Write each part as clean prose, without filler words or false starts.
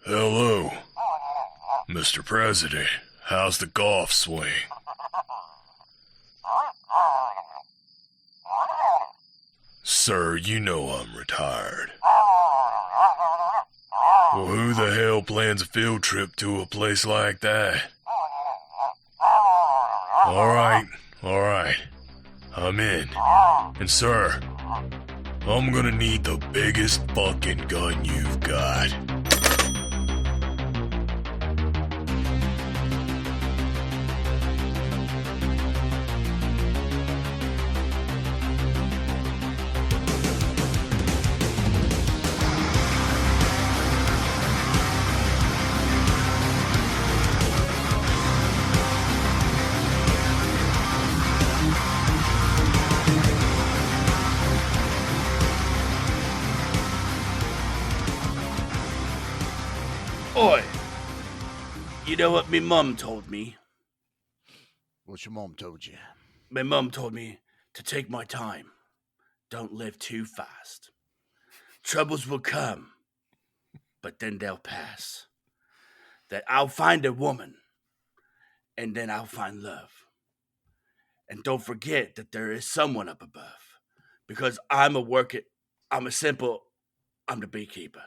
Hello, Mr. President. How's the golf swing? Sir, you know I'm retired. Well, who the hell plans a field trip to a place like that? Alright. I'm in. And sir, I'm gonna need the biggest fucking gun you've got. Oi! You know what me mum told me? What your mom told you? My mum told me to take my time. Don't live too fast. Troubles will come, but then they'll pass. That I'll find a woman, and then I'll find love. And don't forget that there is someone up above. Because I'm the beekeeper.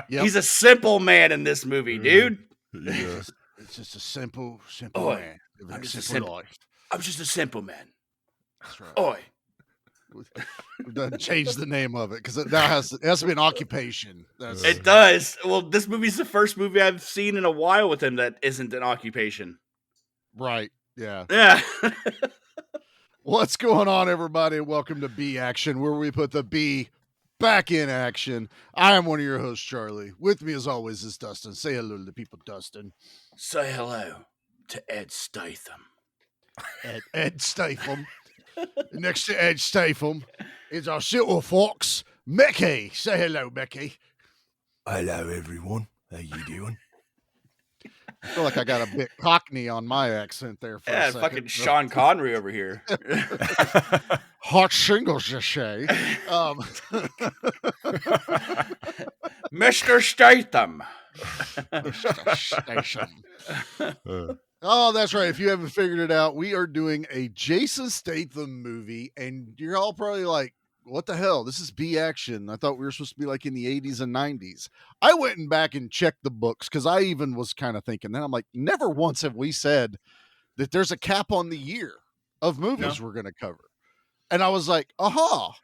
Yep. He's a simple man in this movie, dude. Yes. It's just a simple Oi, man. Living I'm a just a simple simple- life. I'm just a simple man. That's right. Oi. We've done changed the name of it because it now has to be an occupation. That's, It does. Well, this movie's the first movie I've seen in a while with him that isn't an occupation. right. Yeah. Yeah. What's going on, everybody? Welcome to B Action, where we put the B back in action. I am one of your hosts, Charlie. With me, as always, is Dustin. Say hello to the people, Dustin. Say hello to Ed Statham. Ed Statham. Next to Ed Statham is our silver fox, Mickey. Say hello, Mickey. Hello, everyone. How you doing? I feel like I got a bit cockney on my accent there for a second. Fucking Sean Connery over here. Hot shingles, you say. Mr. Statham. Station. Oh, that's right. If you haven't figured it out, we are doing a Jason Statham movie, and you're all probably like, what the hell? This is B Action. I thought we were supposed to be like in the 80s and 90s. I went and back and checked the books because I even was kind of thinking that. I'm like, never once have we said that there's a cap on the year of movies we're going to cover. And I was like, aha.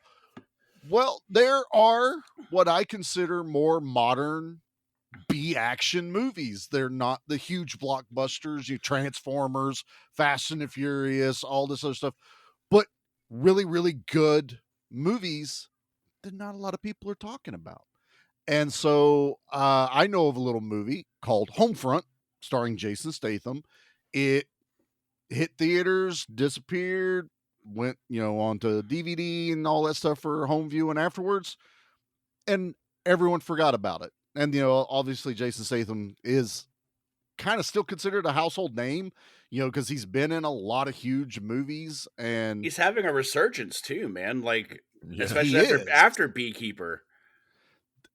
Well, there are what I consider more modern B action movies. They're not the huge blockbusters, Transformers, Fast and the Furious, all this other stuff, but really, really good movies that not a lot of people are talking about. And so I know of a little movie called Homefront starring Jason Statham. It hit theaters, disappeared, went, onto DVD and all that stuff for home viewing afterwards. And everyone forgot about it. And, obviously Jason Statham is kind of still considered a household name, because he's been in a lot of huge movies, and He's having a resurgence too, man. Like, Yeah. especially after Beekeeper.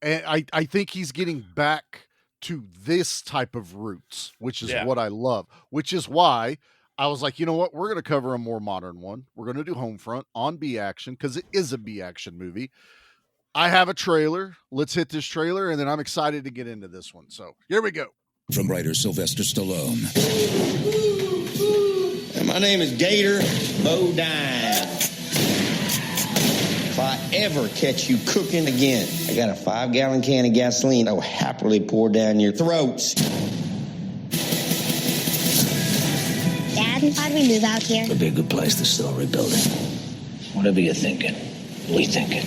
And I think he's getting back to this type of roots, which is what I love, which is why I was like, you know what? We're going to cover a more modern one. We're going to do Homefront on B Action because it is a B Action movie. I have a trailer. Let's hit this trailer, and then I'm excited to get into this one. So here we go. From writer Sylvester Stallone. And my name is Gator Bodine. If I ever catch you cooking again, I got a 5-gallon can of gasoline I will happily pour down your throats. Dad, why'd we move out here? It'd be a good place to start rebuilding. Whatever you're thinking, we thinking.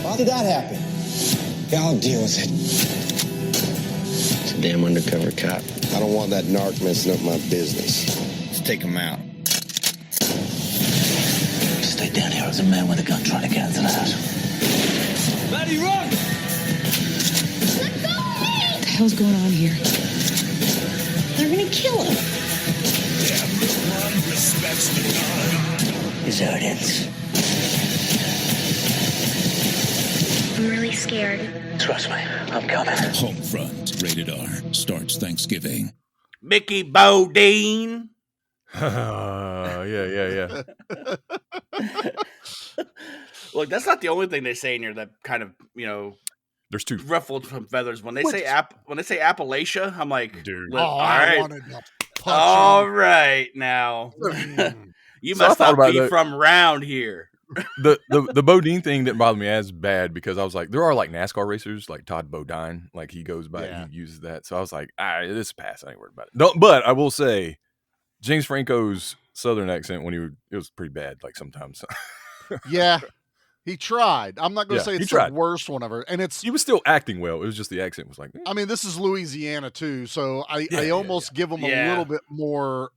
Why did that happen? Yeah, I'll deal with it. It's a damn undercover cop. I don't want that narc messing up my business. Let's take him out. Stay down here. There's a man with a gun trying to get into the house. Maddie, run! Let go of me! What the hell's going on here? They're gonna kill him. Here's how it ends. I'm really scared. Trust me, I'm coming. Homefront, rated R, starts Thanksgiving. Mickey Bodine. Yeah. Look, that's not the only thing they say in here that kind of, There's two. ruffled some feathers. When they say Appalachia, I'm like, Dude. all I right, wanted to punch all him. right now. You So I must thought not about be that. from round here. The Bodine thing didn't bother me as bad because I was like, there are like NASCAR racers like Todd Bodine, like he goes by, Yeah. he uses that. So I was like, this is pass. I ain't worried about it. But I will say, James Franco's Southern accent it was pretty bad. Like sometimes Yeah, he tried. I'm not going to Yeah, say he it's the tried. worst one ever. And it's, he was still acting well. It was just the accent was like, I mean, this is Louisiana too. So I almost give them a Yeah. little bit more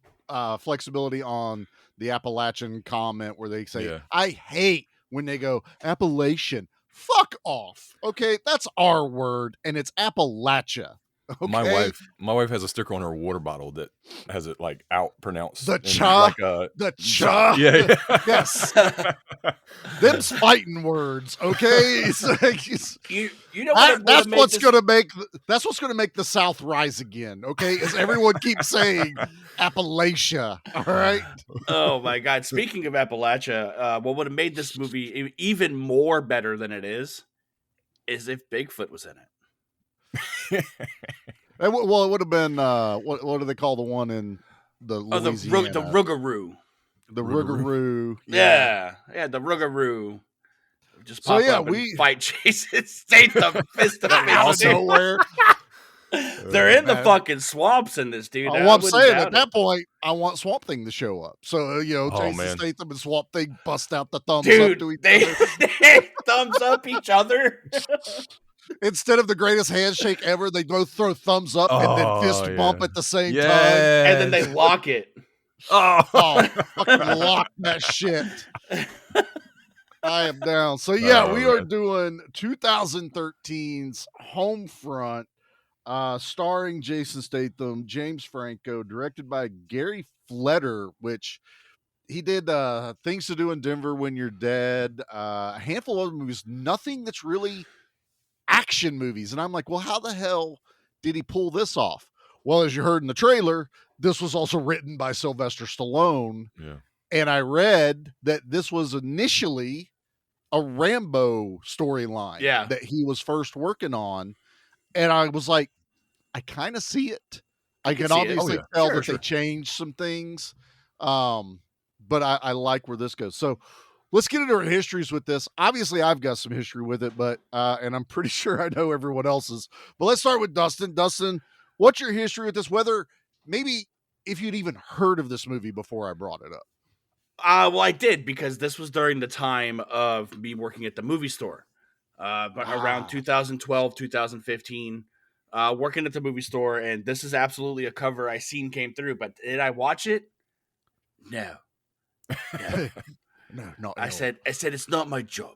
flexibility on the Appalachian comment where they say, Yeah. I hate when they go Appalachian. Fuck off. Okay. That's our word. And it's Appalachia. Okay. My wife has a sticker on her water bottle that has it like out pronounced. The in, cha. like, The cha. Yeah. Yes. Them's fighting words. Okay. It's like, You know what? that's what's going to make the South rise again. Okay. Is everyone keeps saying Appalachia. All right. Oh my God! Speaking of Appalachia, what would have made this movie even more better than it is if Bigfoot was in it. Well, it would have been what do they call the one in the Louisiana? The Rougarou. The Rougarou. Yeah, the Rougarou. Just So, pop yeah, up and fight Jason Statham fist to out of face. nowhere. They're in the fucking swamps in this, dude. Well, I'm saying at that point, I want Swamp Thing to show up. So Jason man. Statham and Swamp Thing bust out the thumbs Dude, up to each they other. thumbs up each other. Instead of the greatest handshake ever, they both throw thumbs up and then fist bump at the same time. And then they lock it. Oh, fucking lock that shit. I am down. So yeah, we are doing 2013's Homefront, starring Jason Statham, James Franco, directed by Gary Fleder, which he did Things to Do in Denver, When You're Dead, a handful of other movies, nothing that's really action movies. And I'm like, well, how the hell did he pull this off? Well, as you heard in the trailer, this was also written by Sylvester Stallone. Yeah. And I read that this was initially a Rambo storyline that he was first working on. And I was like, I kind of see it. I can obviously tell that they changed some things. But I like where this goes. So let's get into our histories with this. Obviously, I've got some history with it, but and I'm pretty sure I know everyone else's. But let's start with Dustin. Dustin, what's your history with this? Whether maybe if you'd even heard of this movie before I brought it up. Well, I did, because this was during the time of me working at the movie store. But around 2012, 2015, working at the movie store, and this is absolutely a cover I seen came through. But did I watch it? No. No. I said it's not my job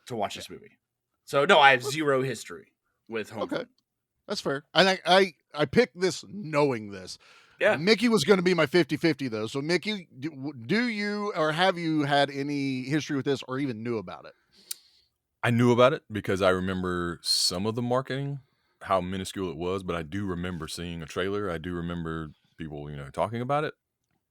to watch this movie. So no, I have zero history with Homefront. Okay, that's fair. And I picked this knowing this. Yeah. Mickey was going to be my 50-50 though. So Mickey, do you or have you had any history with this or even knew about it? I knew about it because I remember some of the marketing, how minuscule it was, but I do remember seeing a trailer. I do remember people, talking about it.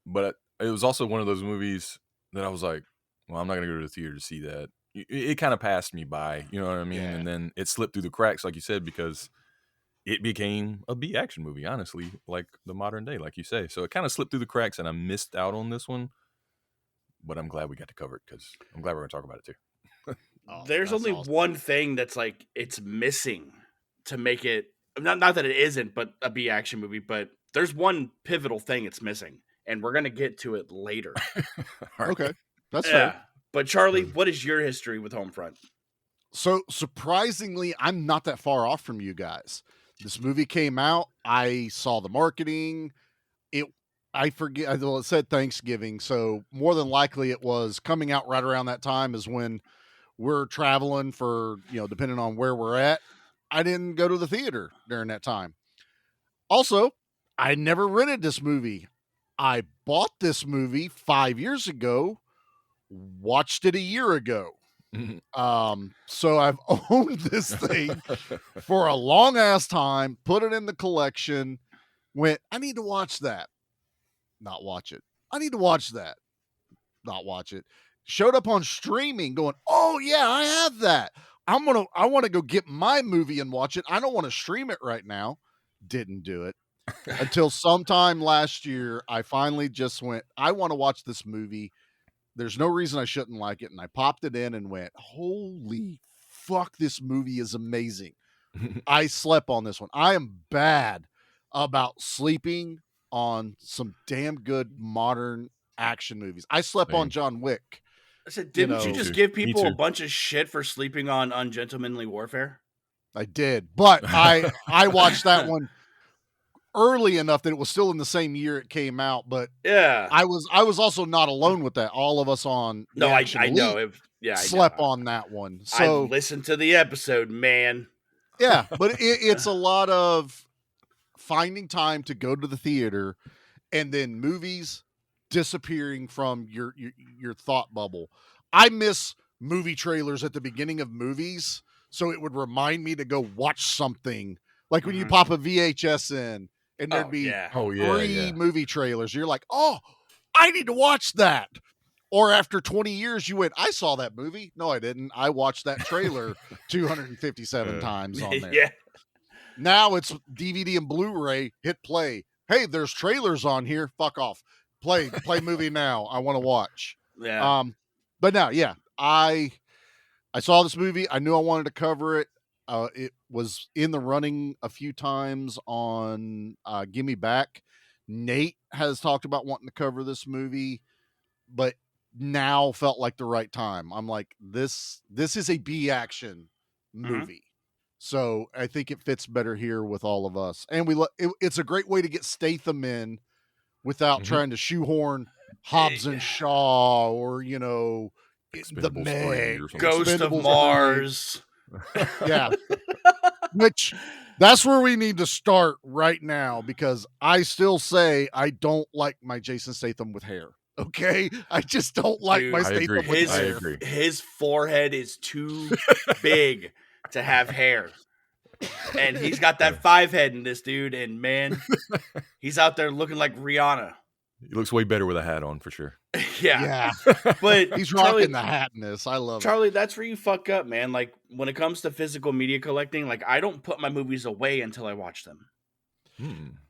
But it was also one of those movies that I was like, well, I'm not going to go to the theater to see that. It kind of passed me by, you know what I mean? Yeah. And then it slipped through the cracks, like you said, because it became a B action movie, honestly, like the modern day, like you say. So it kind of slipped through the cracks, and I missed out on this one. But I'm glad we got to cover it, because I'm glad we're going to talk about it too. There's only one thing that's like it's missing to make it not that it isn't, but a B action movie. But there's one pivotal thing it's missing, and we're gonna get to it later. Okay, that's fair. But Charlie, what is your history with Homefront? So surprisingly, I'm not that far off from you guys. This movie came out. I saw the marketing. I forget. Well, it said Thanksgiving, so more than likely it was coming out right around that time is when we're traveling for, depending on where we're at. I didn't go to the theater during that time. Also, I never rented this movie. I bought this movie 5 years ago, watched it a year ago. So I've owned this thing for a long ass time, put it in the collection, went, I need to watch that. Not watch it. I need to watch that. Not watch it. Showed up on streaming going, oh yeah, I have that. I want to go get my movie and watch it. I don't want to stream it right now. Didn't do it until sometime last year. I finally just went, I want to watch this movie. There's no reason I shouldn't like it. And I popped it in and went, holy fuck, this movie is amazing. I slept on this one. I am bad about sleeping on some damn good modern action movies. I slept on John Wick. I said, didn't you just give people a bunch of shit for sleeping on Ungentlemanly Warfare? I did, but I watched that one early enough that it was still in the same year it came out. But yeah, I was also not alone with that. All of us on I know. Slept on that one. So I listened to the episode, man. Yeah, but it's a lot of finding time to go to the theater, and then movies disappearing from your thought bubble. I miss movie trailers at the beginning of movies, so it would remind me to go watch something. Like when you pop a VHS in, and there'd be three movie trailers. You're like, oh, I need to watch that. Or after 20 years, you went, I saw that movie. No, I didn't. I watched that trailer 257 times on there. Yeah. Now it's DVD and Blu-ray. Hit play. Hey, there's trailers on here. Fuck off. Play movie now. I want to watch. Yeah. But now, yeah, I saw this movie. I knew I wanted to cover it. It was in the running a few times on Gimme Back. Nate has talked about wanting to cover this movie, but now felt like the right time. I'm like, this is a B action movie. So I think it fits better here with all of us. And it's a great way to get Statham in without trying to shoehorn Hobbs and Shaw or, the Meg, Ghost of Mars. Yeah. Which that's where we need to start right now, because I still say I don't like my Jason Statham with hair. Okay, I just don't like my Statham with hair. His forehead is too big to have hair, and he's got that 5 head in this dude. And man, he's out there looking like Rihanna. He looks way better with a hat on for sure. Yeah. But he's rocking the hat in this. I love Charlie, that's where you fuck up, man. Like when it comes to physical media collecting, like I don't put my movies away until I watch them.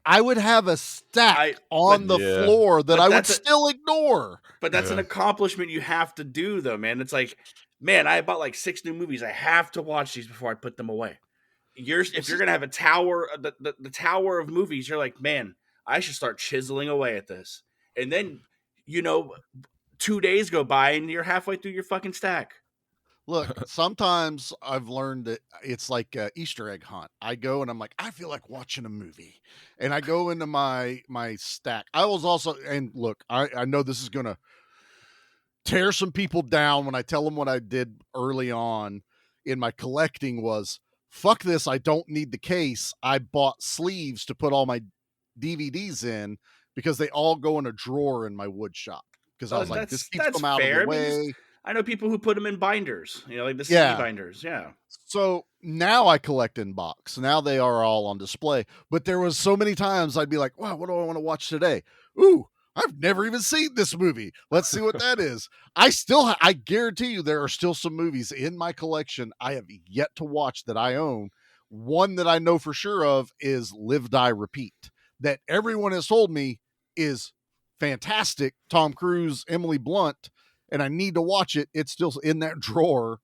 I would have a stack on the floor that I would still ignore. But that's an accomplishment you have to do, though, man. It's like, man, I bought like 6 new movies. I have to watch these before I put them away. If you're gonna have a tower, the tower of movies, you're like, man, I should start chiseling away at this. And then, 2 days go by and you're halfway through your fucking stack. Look, sometimes I've learned that it's like an Easter egg hunt. I go and I'm like, I feel like watching a movie, and I go into my stack. I was also, and look, I know this is gonna tear some people down when I tell them what I did early on in my collecting was, fuck this, I don't need the case. I bought sleeves to put all my DVDs in because they all go in a drawer in my wood shop. Because I was like, this keeps them out of the way. I know people who put them in binders, like the CD binders. Yeah. So now I collect in box. Now they are all on display. But there was so many times I'd be like, wow, what do I want to watch today? Ooh, I've never even seen this movie. Let's see what that is. I guarantee you there are still some movies in my collection I have yet to watch that I own. One that I know for sure of is Live, Die, Repeat, that everyone has told me is fantastic. Tom Cruise, Emily Blunt. And I need to watch it. It's still in that drawer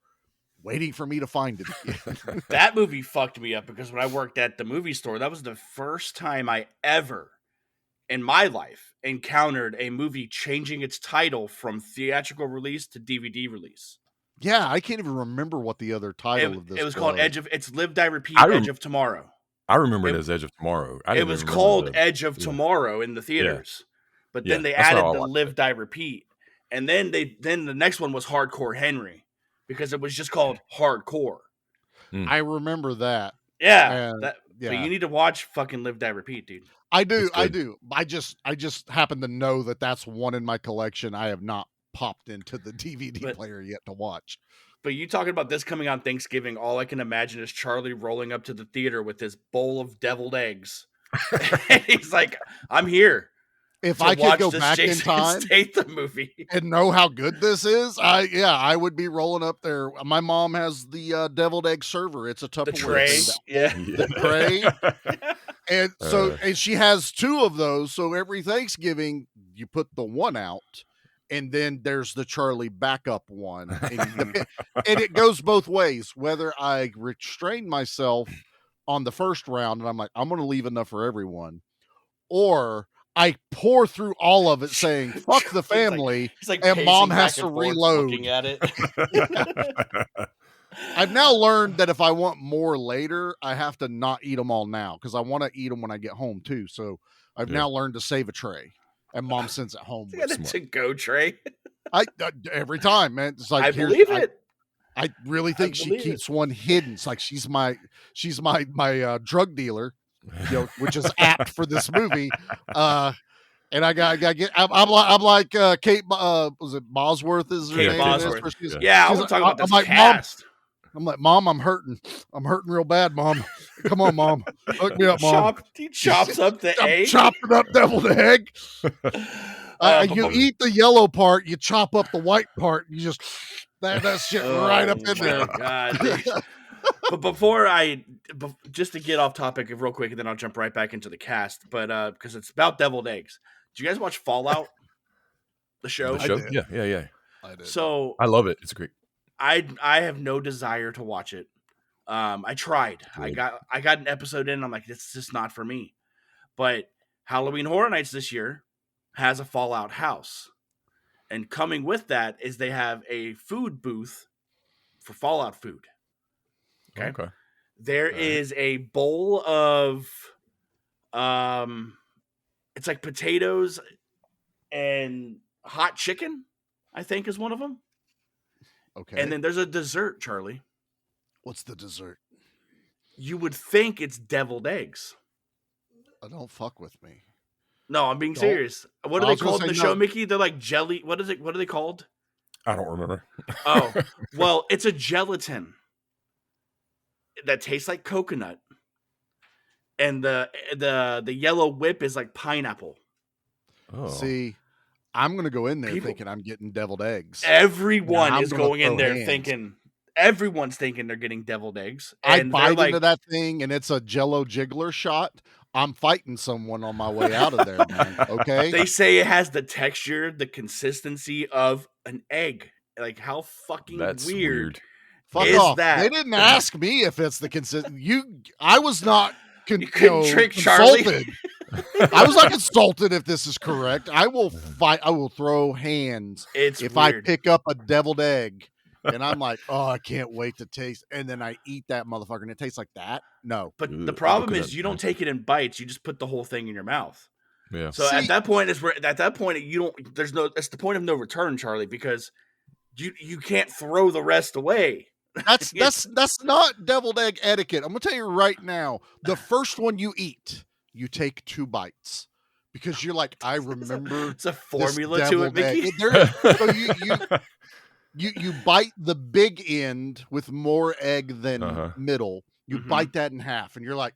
waiting for me to find it again. That movie fucked me up because when I worked at the movie store, that was the first time I ever in my life encountered a movie changing its title from theatrical release to DVD release. Yeah, I can't even remember what the other title of this was. It was called it's Live, Die, Repeat, Edge of Tomorrow. I remember it as Edge of Tomorrow. It was called Edge of Tomorrow in the theaters. But then they added the Live, Die, Repeat. And then the next one was Hardcore Henry because it was just called Hardcore. I remember that. Yeah. But you need to watch fucking Live, Die, Repeat, dude. I do. I just happen to know that that's one in my collection. I have not popped into the DVD player yet to watch. But you talking about this coming on Thanksgiving, all I can imagine is Charlie rolling up to the theater with his bowl of deviled eggs. He's like, I'm here If to I could watch go this back in Jason time Statham movie. and know how good this is, I would be rolling up there. My mom has the deviled egg server. It's a Tupperware The tray. thing. Yeah. The tray. And so, and she has 2 of those. So every Thanksgiving, you put the one out, and then there's the Charlie backup one, and it goes both ways. Whether I restrain myself on the first round, and I'm like, I'm going to leave enough for everyone, or I pour through all of it, saying "fuck the family," he's like and mom pacing has back to and forth, reload. looking at it. I've now learned that if I want more later, I have to not eat them all now because I want to eat them when I get home too. So I've now learned to save a tray, and mom sends it home. Got a to-go tray. Every time, man. It's like I believe it. I really think she keeps one hidden. It's like she's my drug dealer, which is apt for this movie. And I got to get. I'm like Kate. Was it Bosworth? Is her Kate name? Bosworth. I want to talk about this cast. I'm like, Mom, I'm hurting. I'm hurting real bad, Mom. Come on, Mom. Hook me up, Mom. He chops up the egg. Chopping up deviled egg. You eat the yellow part, you chop up the white part, you just that shit right up in there. God, but just to get off topic real quick, and then I'll jump right back into the cast. But because it's about deviled eggs. Did you guys watch Fallout? The show? Yeah. I did. So I love it. It's great. I have no desire to watch it. I tried. Good. I got an episode in. And I'm like, this is just not for me. But Halloween Horror Nights this year has a Fallout house, and coming with that is they have a food booth for Fallout food. Okay. There is a bowl of, it's like potatoes and hot chicken, I think is one of them. Okay. And then there's a dessert, Charlie. What's the dessert? You would think it's deviled eggs. Don't fuck with me. No, I'm being serious. What are they called in the show, Mickey? They're like jelly. What is it? What are they called? I don't remember. Oh, well, it's a gelatin that tastes like coconut, and the yellow whip is like pineapple. Oh. See, I'm gonna go in there thinking I'm getting deviled eggs. Everyone is going in there thinking. Everyone's thinking they're getting deviled eggs. And I bite into that thing, and it's a Jello jiggler shot. I'm fighting someone on my way out of there, man. Okay. They say it has the texture, the consistency of an egg. Like, how fucking weird. Fuck is off. that? They didn't ask me if it's the consistent. I was not trick consulted. I was not consulted if this is correct. I will fight. I will throw hands if weird. I pick up a deviled egg. And I'm like, oh, I can't wait to taste. And then I eat that motherfucker, and it tastes like that. No, but the problem is you don't take it in bites. You just put the whole thing in your mouth. Yeah. So at that point you don't. There's no. It's the point of no return, Charlie, because you can't throw the rest away. That's not deviled egg etiquette. I'm gonna tell you right now. The first one you eat, you take 2 bites. Because you're like, I remember. It's a formula to it, Mickey. So you bite the big end with more egg than middle. You bite that in half, and you're like,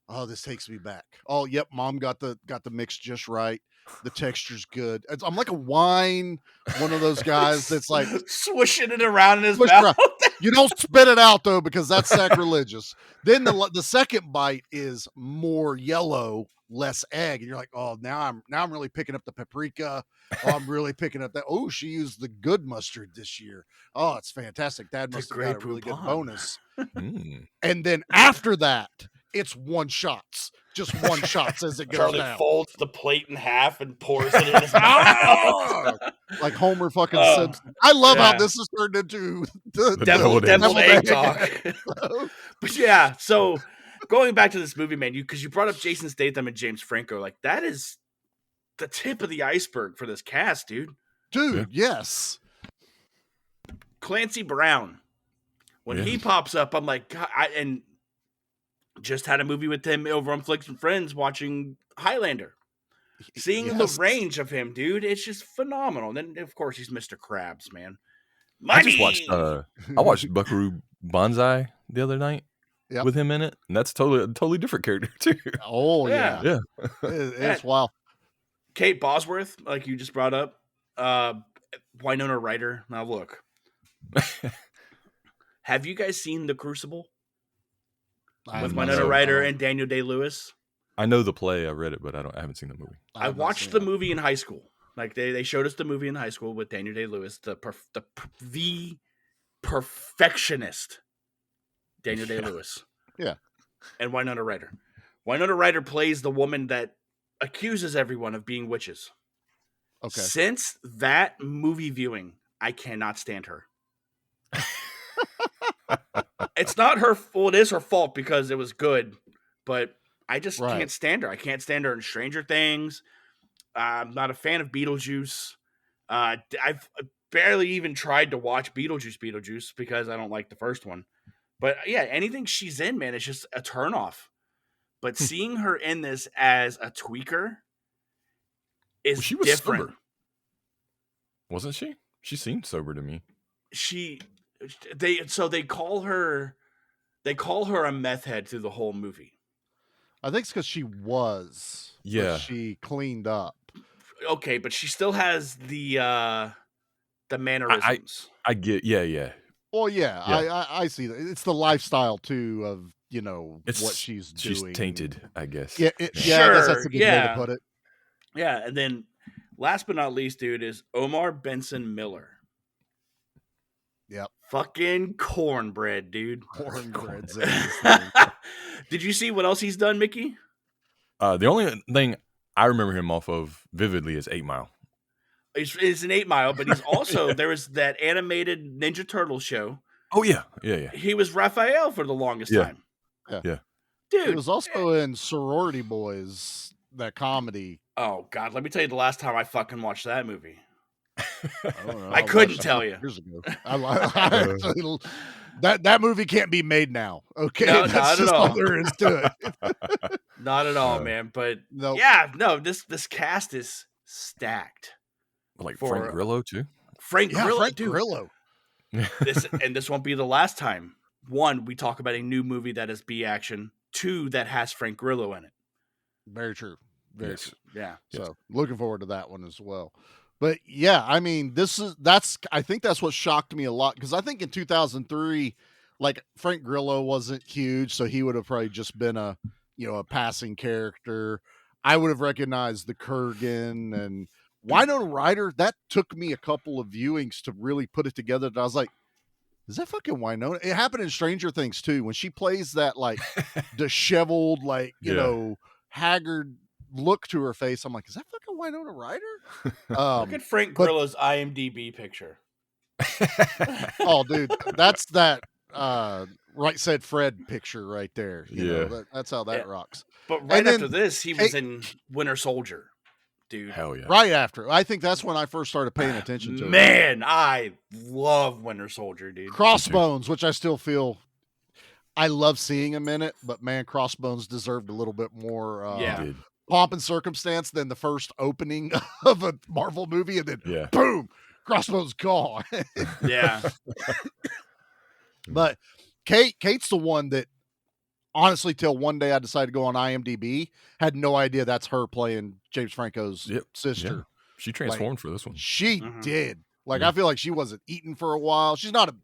oh, this takes me back. Oh, yep, Mom got the mix just right. The texture's good. I'm like a wine, one of those guys that's like swishing it around in his mouth. You don't spit it out though, because that's sacrilegious. Then the second bite is more yellow, less egg, and you're like, oh, now I'm really picking up the paprika. Oh, I'm really picking up that. Oh, she used the good mustard this year. Oh, it's fantastic. Dad must have got a really good bonus. And then after that, it's one shots. Just one shots as it goes Charlie down. folds the plate in half and pours it in his mouth. Like Homer fucking Simpson. I love how this has turned into the deviled egg talk. But yeah, so going back to this movie, man, because you brought up Jason Statham and James Franco, like that is the tip of the iceberg for this cast, dude. Yes. Clancy Brown, when he pops up, I'm like, God, and just had a movie with him over on Flicks and Friends watching Highlander. Seeing the range of him, dude, it's just phenomenal. And then, of course, he's Mr. Krabs, man. Money. I just watched I watched Buckaroo Banzai the other night with him in it, and that's a totally different character too. Oh yeah, Yeah. It's wild. Kate Bosworth, like you just brought up, Winona Ryder. Now look, have you guys seen The Crucible with Winona Ryder and Daniel Day-Lewis? I know the play. I read it, but I haven't seen the movie. I watched the movie in high school. Like they showed us the movie in high school with Daniel Day-Lewis, the perfectionist Daniel Day-Lewis. Yeah. And Winona Ryder. Winona Ryder plays the woman that accuses everyone of being witches. Okay. Since that movie viewing, I cannot stand her. It's not her fault. It is her fault because it was good, but I just can't stand her. I can't stand her in Stranger Things. I'm not a fan of Beetlejuice. I've barely even tried to watch Beetlejuice because I don't like the first one. But yeah, anything she's in, man, it's just a turnoff. But seeing her in this as a tweaker is she was different. Sober. Wasn't she? She seemed sober to me. They call her a meth head through the whole movie. I think it's because she was. Yeah. But she cleaned up. Okay, but she still has the mannerisms. I get. Yeah. Well, yeah. I see that. It's the lifestyle too of what she's doing. She's tainted, I guess. Yeah, sure, I guess that's a good way to put it. Yeah, and then last but not least, dude, is Omar Benson Miller. Yep. Fucking cornbread, dude. Cornbread's Did you see what else he's done, Mickey? The only thing I remember him off of vividly is 8 Mile. It's an 8 Mile, but he's also there was that animated Ninja Turtle show. Oh yeah. He was Raphael for the longest time. Yeah. Dude, he was also in Sorority Boys, that comedy. Oh God, let me tell you the last time I fucking watched that movie. I couldn't tell you. Years ago. That movie can't be made now. Okay, no, that's not just at all. all there is to it. Not at all, man. But this cast is stacked. Like Frank Grillo too. Frank Grillo. Grillo. This won't be the last time. 1, we talk about a new movie that is B action. 2, that has Frank Grillo in it. Very true. Very true. Yeah. So looking forward to that one as well. But yeah, I mean, I think that's what shocked me a lot, because I think in 2003, like Frank Grillo wasn't huge, so he would have probably just been a passing character. I would have recognized the Kurgan and Winona Ryder. That took me a couple of viewings to really put it together. And I was like, is that fucking Winona? It happened in Stranger Things too, when she plays that like disheveled, like haggard look to her face. I'm like, is that fucking Winona Ryder? Look at Frank Grillo's IMDb picture. Oh, dude, that's that Right Said Fred picture right there. You know, that's how that rocks. But right after this, he was in Winter Soldier, dude. Hell yeah! Right after, I think that's when I first started paying attention to it. Man, I love Winter Soldier, dude. Crossbones, which I still feel. I love seeing him in it, but man, Crossbones deserved a little bit more pomp and circumstance than the first opening of a Marvel movie, and then boom, Crossbones gone. Yeah. But Kate's the one that, honestly, till one day I decided to go on IMDb, had no idea that's her playing James Franco's sister. Yeah. She transformed for this one. She did. Like, I feel like she wasn't eating for a while. She's not a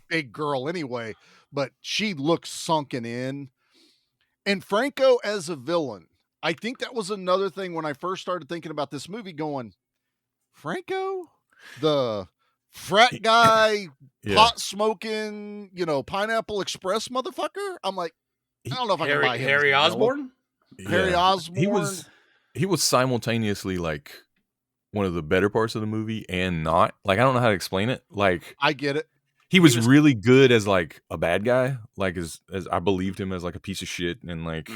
big girl anyway, but she looks sunken in. And Franco as a villain, I think that was another thing when I first started thinking about this movie, going, Franco, the frat guy, pot smoking, Pineapple Express motherfucker. I'm like, I don't know if I can buy him. Harry Osborn? Harry Osborn. He was simultaneously like one of the better parts of the movie and not. Like, I don't know how to explain it. Like, I get it. He was really good as like a bad guy. Like as I believed him as like a piece of shit and like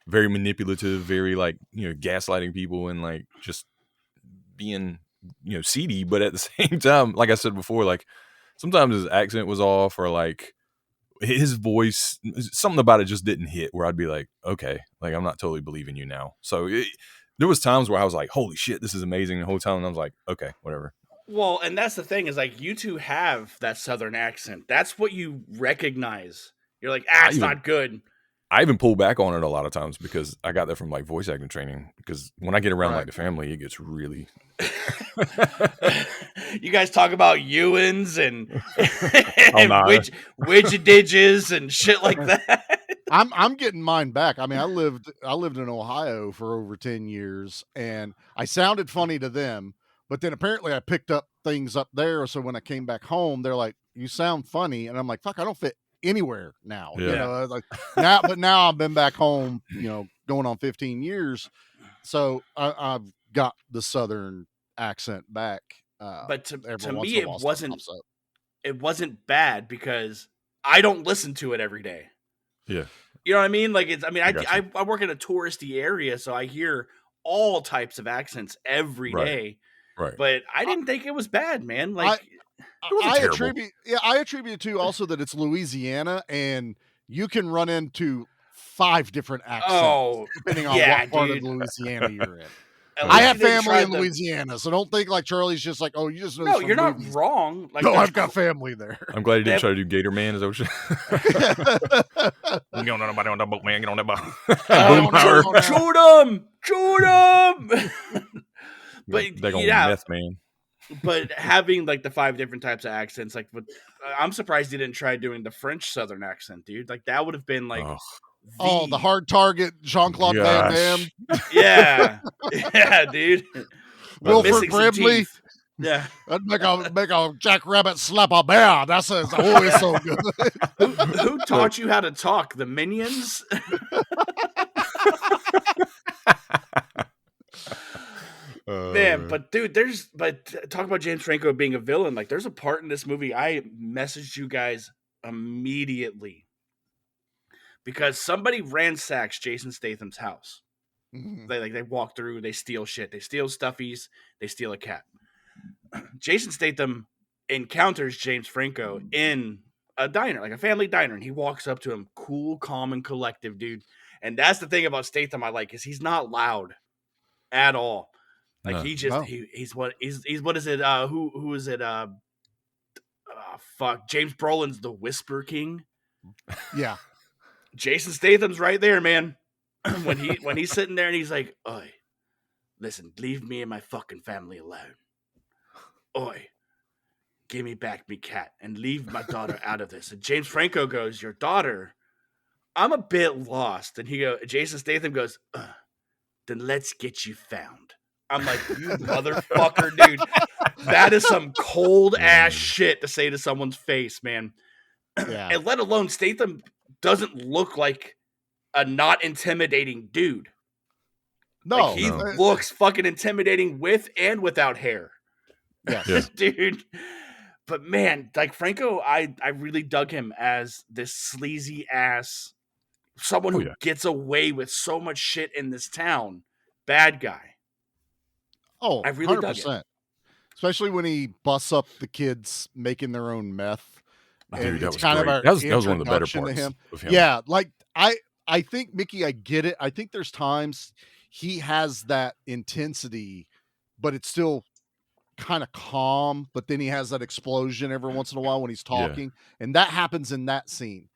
very manipulative, very like, gaslighting people and like just being, seedy. But at the same time, like I said before, like sometimes his accent was off or like his voice, something about it just didn't hit where I'd be like, okay, like I'm not totally believing you now. So there was times where I was like, holy shit, this is amazing. The whole time I was like, okay, whatever. Well, and that's the thing is like you two have that Southern accent. That's what you recognize. You're like, it's not good. I even pull back on it a lot of times because I got that from like voice acting training. Because when I get around like the family, it gets really. You guys talk about Ewans and widgedidges and shit like that. I'm getting mine back. I mean, I lived in Ohio for over 10 years, and I sounded funny to them, but then apparently I picked up things up there. So when I came back home, they're like, "You sound funny," and I'm like, "Fuck, I don't fit anywhere now." Yeah. You know, like now, but now I've been back home, you know, going on 15 years, so I've got the Southern accent back. But to once me, in a while stuff pops up. it wasn't bad because I don't listen to it every day. Yeah. You know what I mean? Like I work in a touristy area, so I hear all types of accents every day. Right. But I didn't think it was bad, man. Like I attribute it to also that it's Louisiana, and you can run into 5 different accents depending on what part of Louisiana you're in. I have family in Louisiana, so don't think like Charlie's just like, oh, you just know. No, you're not wrong. Like, no, I've got family there. I'm glad he didn't try to do Gator Man. Is that what you don't know nobody on that boat, man. Get on that boat. Shoot him! But they're going meth, man. But having like the 5 different types of accents, like I'm surprised he didn't try doing the French Southern accent, dude. Like that would have been like. The hard target, Jean-Claude Van Damme. Yeah, yeah, dude. Wilford Brimley. Yeah, I'd make a jackrabbit slap a bear. That's always so good. Who taught you how to talk? The Minions. Man, but dude, talk about James Franco being a villain. Like, there's a part in this movie I messaged you guys immediately. Because somebody ransacks Jason Statham's house. Mm-hmm. They walk through, they steal shit. They steal stuffies, they steal a cat. Jason Statham encounters James Franco in a diner, like a family diner, and he walks up to him, cool, calm, and collective, dude. And that's the thing about Statham I like, is he's not loud at all. Like he's what is it? Who is it? James Brolin's the Whisper King. Yeah. Jason Statham's right there, man. when he's sitting there and he's like, "Oi, listen, leave me and my fucking family alone. Oi, give me back me cat and leave my daughter out of this." And James Franco goes, "Your daughter? I'm a bit lost." And Jason Statham goes, "Then let's get you found." I'm like, "You motherfucker, dude. That is some cold ass shit to say to someone's face, man." Yeah. And let alone Statham doesn't look like a not intimidating dude. No, like he looks fucking intimidating with and without hair. Yeah. Dude. But man, like Franco, I really dug him as this sleazy ass, someone who gets away with so much shit in this town. Bad guy. Oh, I really 100%. dug it. Especially when he busts up the kids making their own meth. Dude, that was kind great. That was one of the better parts of him. Yeah, like I think, Mickey, I get it. I think there's times he has that intensity, but it's still kind of calm. But then he has that explosion every once in a while when he's talking. Yeah. And that happens in that scene.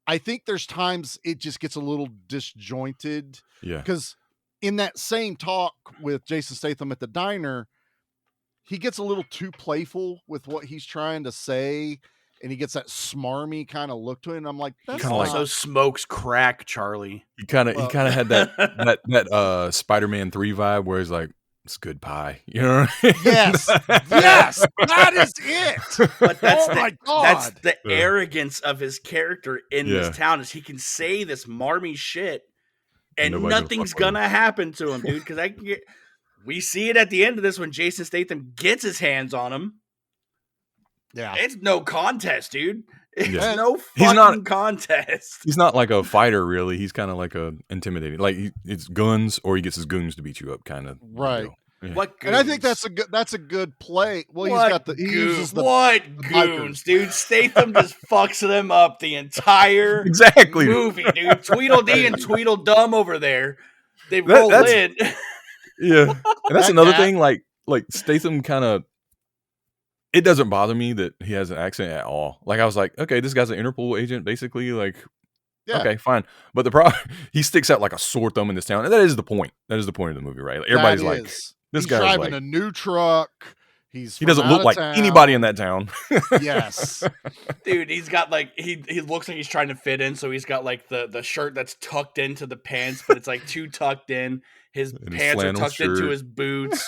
I think there's times it just gets a little disjointed. Yeah. Because in that same talk with Jason Statham at the diner, he gets a little too playful with what he's trying to say. And he gets that smarmy kind of look to it, and I'm like, "That's he also smokes crack, Charlie." He kind of had that Spider-Man 3 vibe where he's like, "It's good pie," you know? Yes, yes, that is it. But that's the arrogance of his character in this town, is he can say this marmy shit, and nothing's gonna happen to him, dude. Because we see it at the end of this when Jason Statham gets his hands on him. Yeah, it's no contest, dude. It's no fucking contest. He's not like a fighter, really. He's kind of like a intimidating. Like it's guns, or he gets his goons to beat you up, kind of. Right. Yeah. What? Goons? And I think that's a good play. Well, he uses the goons, dude. Statham just fucks them up the entire movie, dude. Tweedledee and Tweedledum over there. They roll in. Yeah, and that's another thing. Like Statham kind of. it doesn't bother me that he has an accent at all. Like I was like, okay, this guy's an Interpol agent, basically. Like, Yeah. okay, fine. But the problem, he sticks out like a sore thumb in this town, and that is the point. That is the point of the movie, right? Like, everybody's like, this he's guy's driving like, a new truck. He doesn't look like anybody in that town. Yes. Dude, he's got like he looks like he's trying to fit in, so he's got like the shirt that's tucked into the pants, but it's like too tucked in. His And his pants are flannel tucked into shirt. his boots.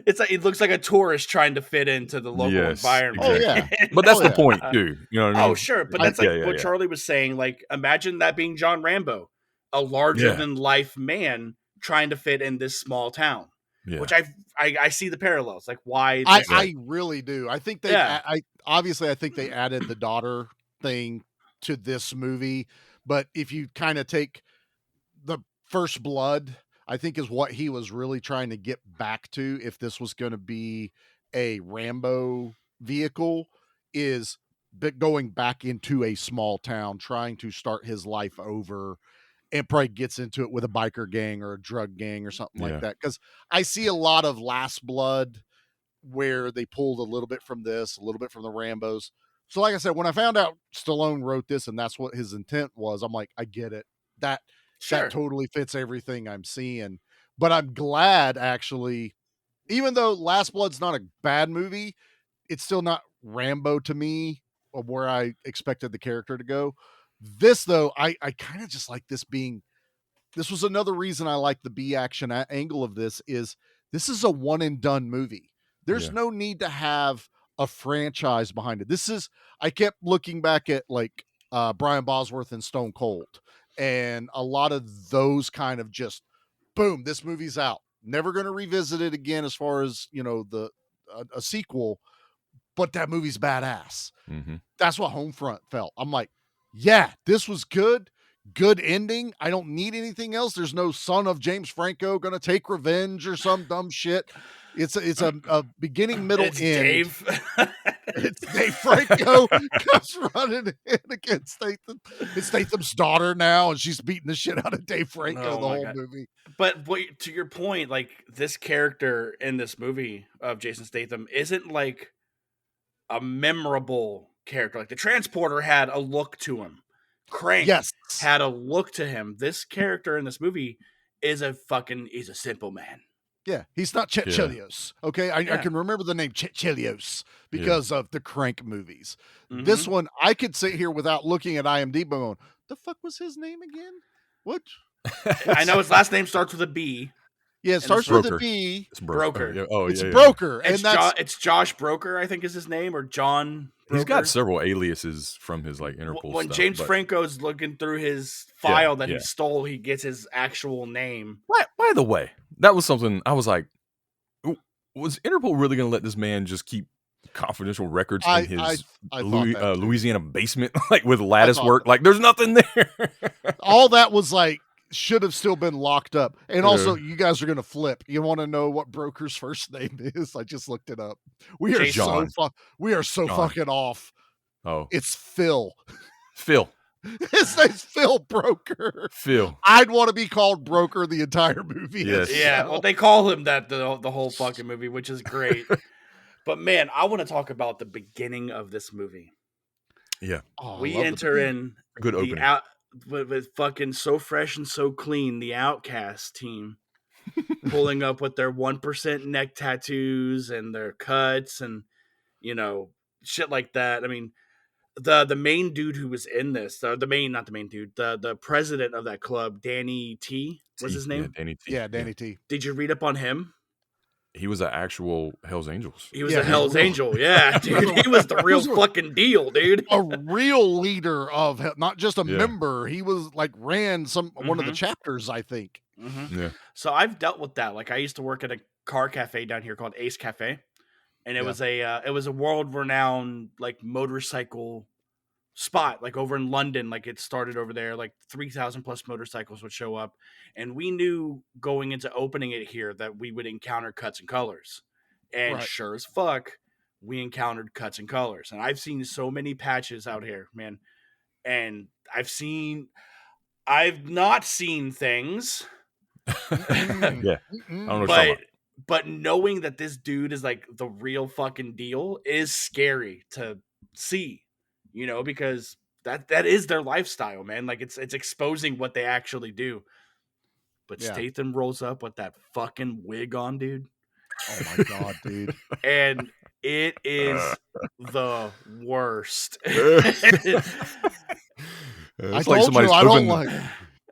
It's like he looks like a tourist trying to fit into the local Yes, environment. Oh, yeah. But that's Oh, the yeah. point, too. You know what I mean? Oh, sure, but that's like Yeah, what Charlie was saying. Like, imagine that being John Rambo, a larger Yeah. than life man trying to fit in this small town. Yeah. Which I see the parallels. Like, why? I really do. I think they. Yeah. I think they added the daughter thing to this movie, but if you kind of take the First Blood, I think is what he was really trying to get back to. If this was going to be a Rambo vehicle, is going back into a small town, trying to start his life over, and probably gets into it with a biker gang or a drug gang or something Yeah. like that. Because I see a lot of Last Blood where they pulled a little bit from this, a little bit from the Rambos. So, like I said, when I found out Stallone wrote this and that's what his intent was, I'm like, I get it. That totally fits everything I'm seeing. But I'm glad, actually, even though Last Blood's not a bad movie, it's still not Rambo to me, of where I expected the character to go. This, though, I kind of just like this being. This was another reason I like the B action angle of this. Is this is a one and done movie. There's no need to have a franchise behind it. This is. I kept looking back at like Brian Bosworth and Stone Cold, and a lot of those kind of just boom. This movie's out. Never going to revisit it again as far as the a sequel. But that movie's badass. Mm-hmm. That's what Homefront felt. I'm like, yeah, this was good. Good ending. I don't need anything else. There's no son of James Franco gonna take revenge or some dumb shit. It's a beginning, middle, It's end. Dave. It's Dave Franco comes running in against Statham. It's Statham's daughter now, and she's beating the shit out of Dave Franco Oh the my whole God. movie. But to your point, like this character in this movie of Jason Statham isn't like a memorable character. Like the Transporter had a look to him. Crank had a look to him. This character in this movie is he's a simple man. Yeah, he's not Chet Chelios. Okay, I can remember the name Chet Chelios because of the Crank movies. Mm-hmm. This one, I could sit here without looking at IMDb going, the fuck was his name again? What? I know his last name starts with a B. Yeah, it starts with a B. It's Broker. It's Broker. And it's Josh Broker, I think is his name, or John Broker. He's got several aliases from his like Interpol when stuff. James Franco's looking through his file that he stole, he gets his actual name. By the way, that was something I was like, was Interpol really going to let this man just keep confidential records in his Louisiana basement, like with lattice work? Like, there's nothing there. All that was like, should have still been locked up. And also, you guys are going to flip. You want to know what Broker's first name is? I just looked it up. We are so fucking off. Oh, it's Phil. Phil. His name's Phil Broker. Phil. I'd want to be called Broker the entire movie. Yes. Yeah, well, they call him that the whole fucking movie, which is great. But man, I want to talk about the beginning of this movie. Yeah. We enter in good opening. With fucking So Fresh and So Clean, the Outcast team, pulling up with their 1% neck tattoos and their cuts and shit like that. I mean, the main dude who was in this, the president of that club, Danny T, was his name? Yeah, Danny T. Yeah, Danny T. Did you read up on him? He was an actual Hells Angels. He was a Hells Angel, yeah, dude. He was the real fucking deal, dude. A real leader of, not just a member. He was like ran one of the chapters, I think. Mm-hmm. Yeah. So I've dealt with that. Like I used to work at a car cafe down here called Ace Cafe, and it was a world renowned like motorcycle spot, like over in London. Like it started over there, like 3,000 plus motorcycles would show up, and we knew going into opening it here that we would encounter Cuts and Colors, and sure as fuck we encountered Cuts and Colors. And I've seen so many patches out here, man, and I've not seen things. Yeah, I don't know what you're talking but about. but knowing that this dude is like the real fucking deal is scary to see, because that is their lifestyle, man. Like it's exposing what they actually do. But Yeah. Statham rolls up with that fucking wig on, dude. Oh my god, dude. And it is the worst. It's I like told you somebody's I don't opened. like.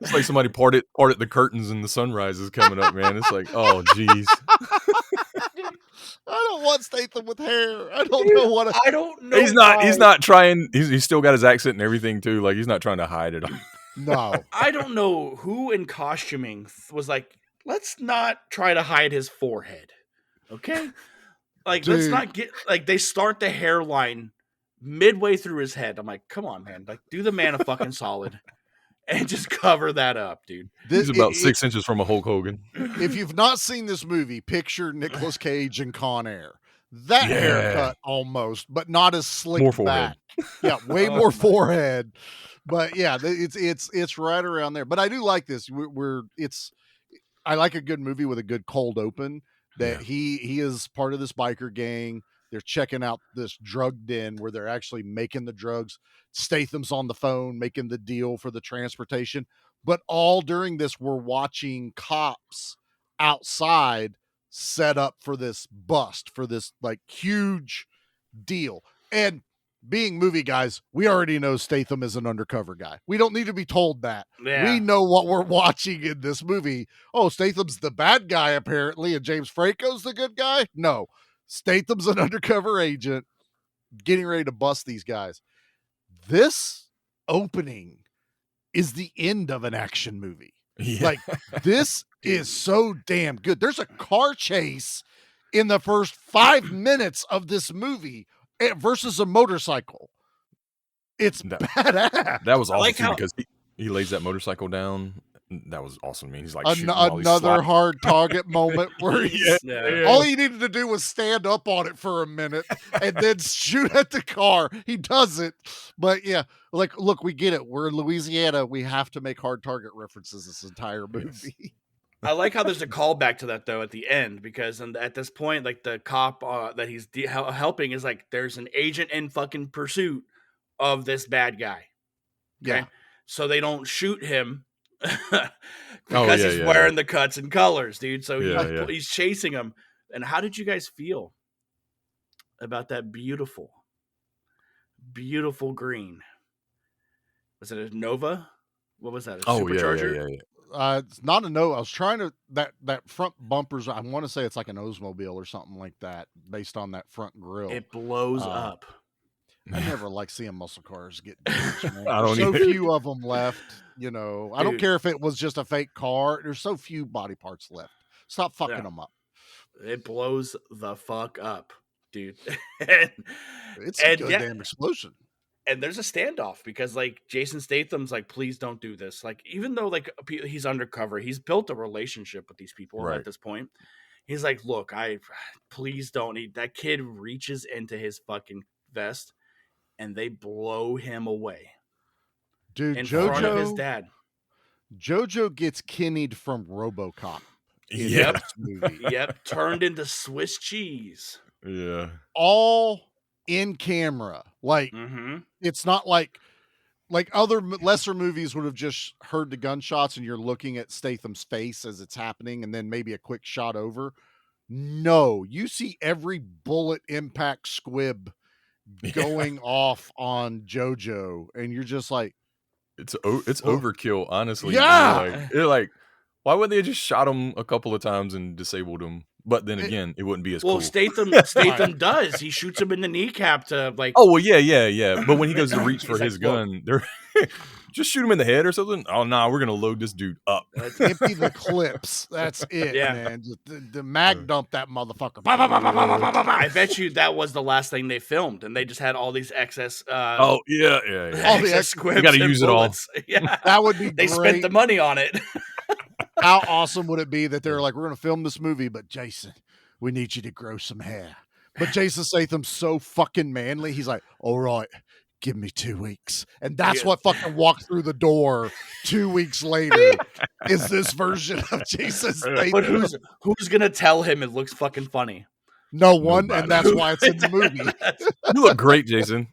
It's like somebody parted the curtains and the sunrise is coming up, man. It's like, oh, jeez. I don't want Statham with hair. I don't know what. I don't know. He's not trying. He's still got his accent and everything too. Like he's not trying to hide it. No. I don't know who in costuming was like, let's not try to hide his forehead. Okay? Like, let's Dude. not get, like, they start the hairline midway through his head. I'm like, come on, man. Like, do the man a fucking solid and just cover that up, dude. He's about 6 inches from a Hulk Hogan. If you've not seen this movie, picture Nicolas Cage in Con Air. That Yeah. haircut almost, but not as slick More forehead. back. Yeah, way Oh more my- forehead. But yeah, it's right around there. But I do like this. I like a good movie with a good cold open. That he is part of this biker gang. They're checking out this drug den where they're actually making the drugs. Statham's on the phone making the deal for the transportation. But all during this, we're watching cops outside set up for this bust, for this like huge deal. And being movie guys, we already know Statham is an undercover guy. We don't need to be told that. Yeah. We know what we're watching in this movie. Oh, Statham's the bad guy apparently, and James Franco's the good guy? No. Statham's an undercover agent getting ready to bust these guys. This opening is the end of an action movie. Yeah. Like, this is so damn good. There's a car chase in the first 5 minutes of this movie versus a motorcycle. It's badass. That was awesome like too, how- because he lays that motorcycle down. That was awesome. I mean, he's like shooting all these Another slot- hard target moment where he's, Yeah. all he needed to do was stand up on it for a minute and then shoot at the car. He does it. But yeah, like, look, we get it. We're in Louisiana. We have to make hard target references this entire movie. I like how there's a callback to that though at the end, because at this point, like the cop that he's helping is like, there's an agent in fucking pursuit of this bad guy. Okay, Yeah. so they don't shoot him because he's yeah, wearing the cuts and colors, dude. So Yeah, he's chasing him. And how did you guys feel about that beautiful, beautiful green? Was it a Nova? What was that? A supercharger? yeah. It's not a no. I was trying to that front bumpers. I want to say it's like an Oldsmobile or something like that, based on that front grill. It blows up. I never like seeing muscle cars get damaged, man. I don't There's so either. few of them left. You know, I don't Dude. care if it was just a fake car. There's so few body parts left. Stop fucking Yeah. them up. It blows the fuck up, dude. and, It's a And good yeah. damn explosion. and there's a standoff because like Jason Statham's like, please don't do this. Like, even though like he's undercover, he's built a relationship with these people Right. at this point. He's like, look, please don't eat. That kid reaches into his fucking vest and they blow him away Dude, in front of his JoJo dad. gets Kenny'd from RoboCop. in Yep. this movie. Yep, turned into Swiss cheese. Yeah. All in camera. Like, Mm-hmm. it's not like other lesser movies would have just heard the gunshots and you're looking at Statham's face as it's happening and then maybe a quick shot over. No, you see every bullet impact squib going off on JoJo, and you're just like, It's overkill, honestly. Yeah. You're like, why would they have just shot him a couple of times and disabled him? But then again, it wouldn't be as Well, cool. Statham does. He shoots him in the kneecap to like. Oh well, yeah. But when he goes to reach for He's like, his gun, they're just shoot him in the head or something. Oh no, we're gonna load this dude up. empty the clips. That's it, Yeah. man. Just the mag dump that motherfucker. Bah, bah, bah, bah, bah, bah, bah, bah, bah. I bet you that was the last thing they filmed, and they just had all these excess. Oh yeah. All the excess squibs. gotta and use it all. bullets. Yeah, That would be they great. spent the money on it. How awesome would it be that they're like, we're going to film this movie, but Jason, we need you to grow some hair. But Jason Statham's so fucking manly. He's like, all right, give me 2 weeks. And that's what fucking walked through the door 2 weeks later is this version of Jason Statham. But who's gonna tell him it looks fucking funny? No one, Nobody. and that's why it's in the movie. You look great, Jason.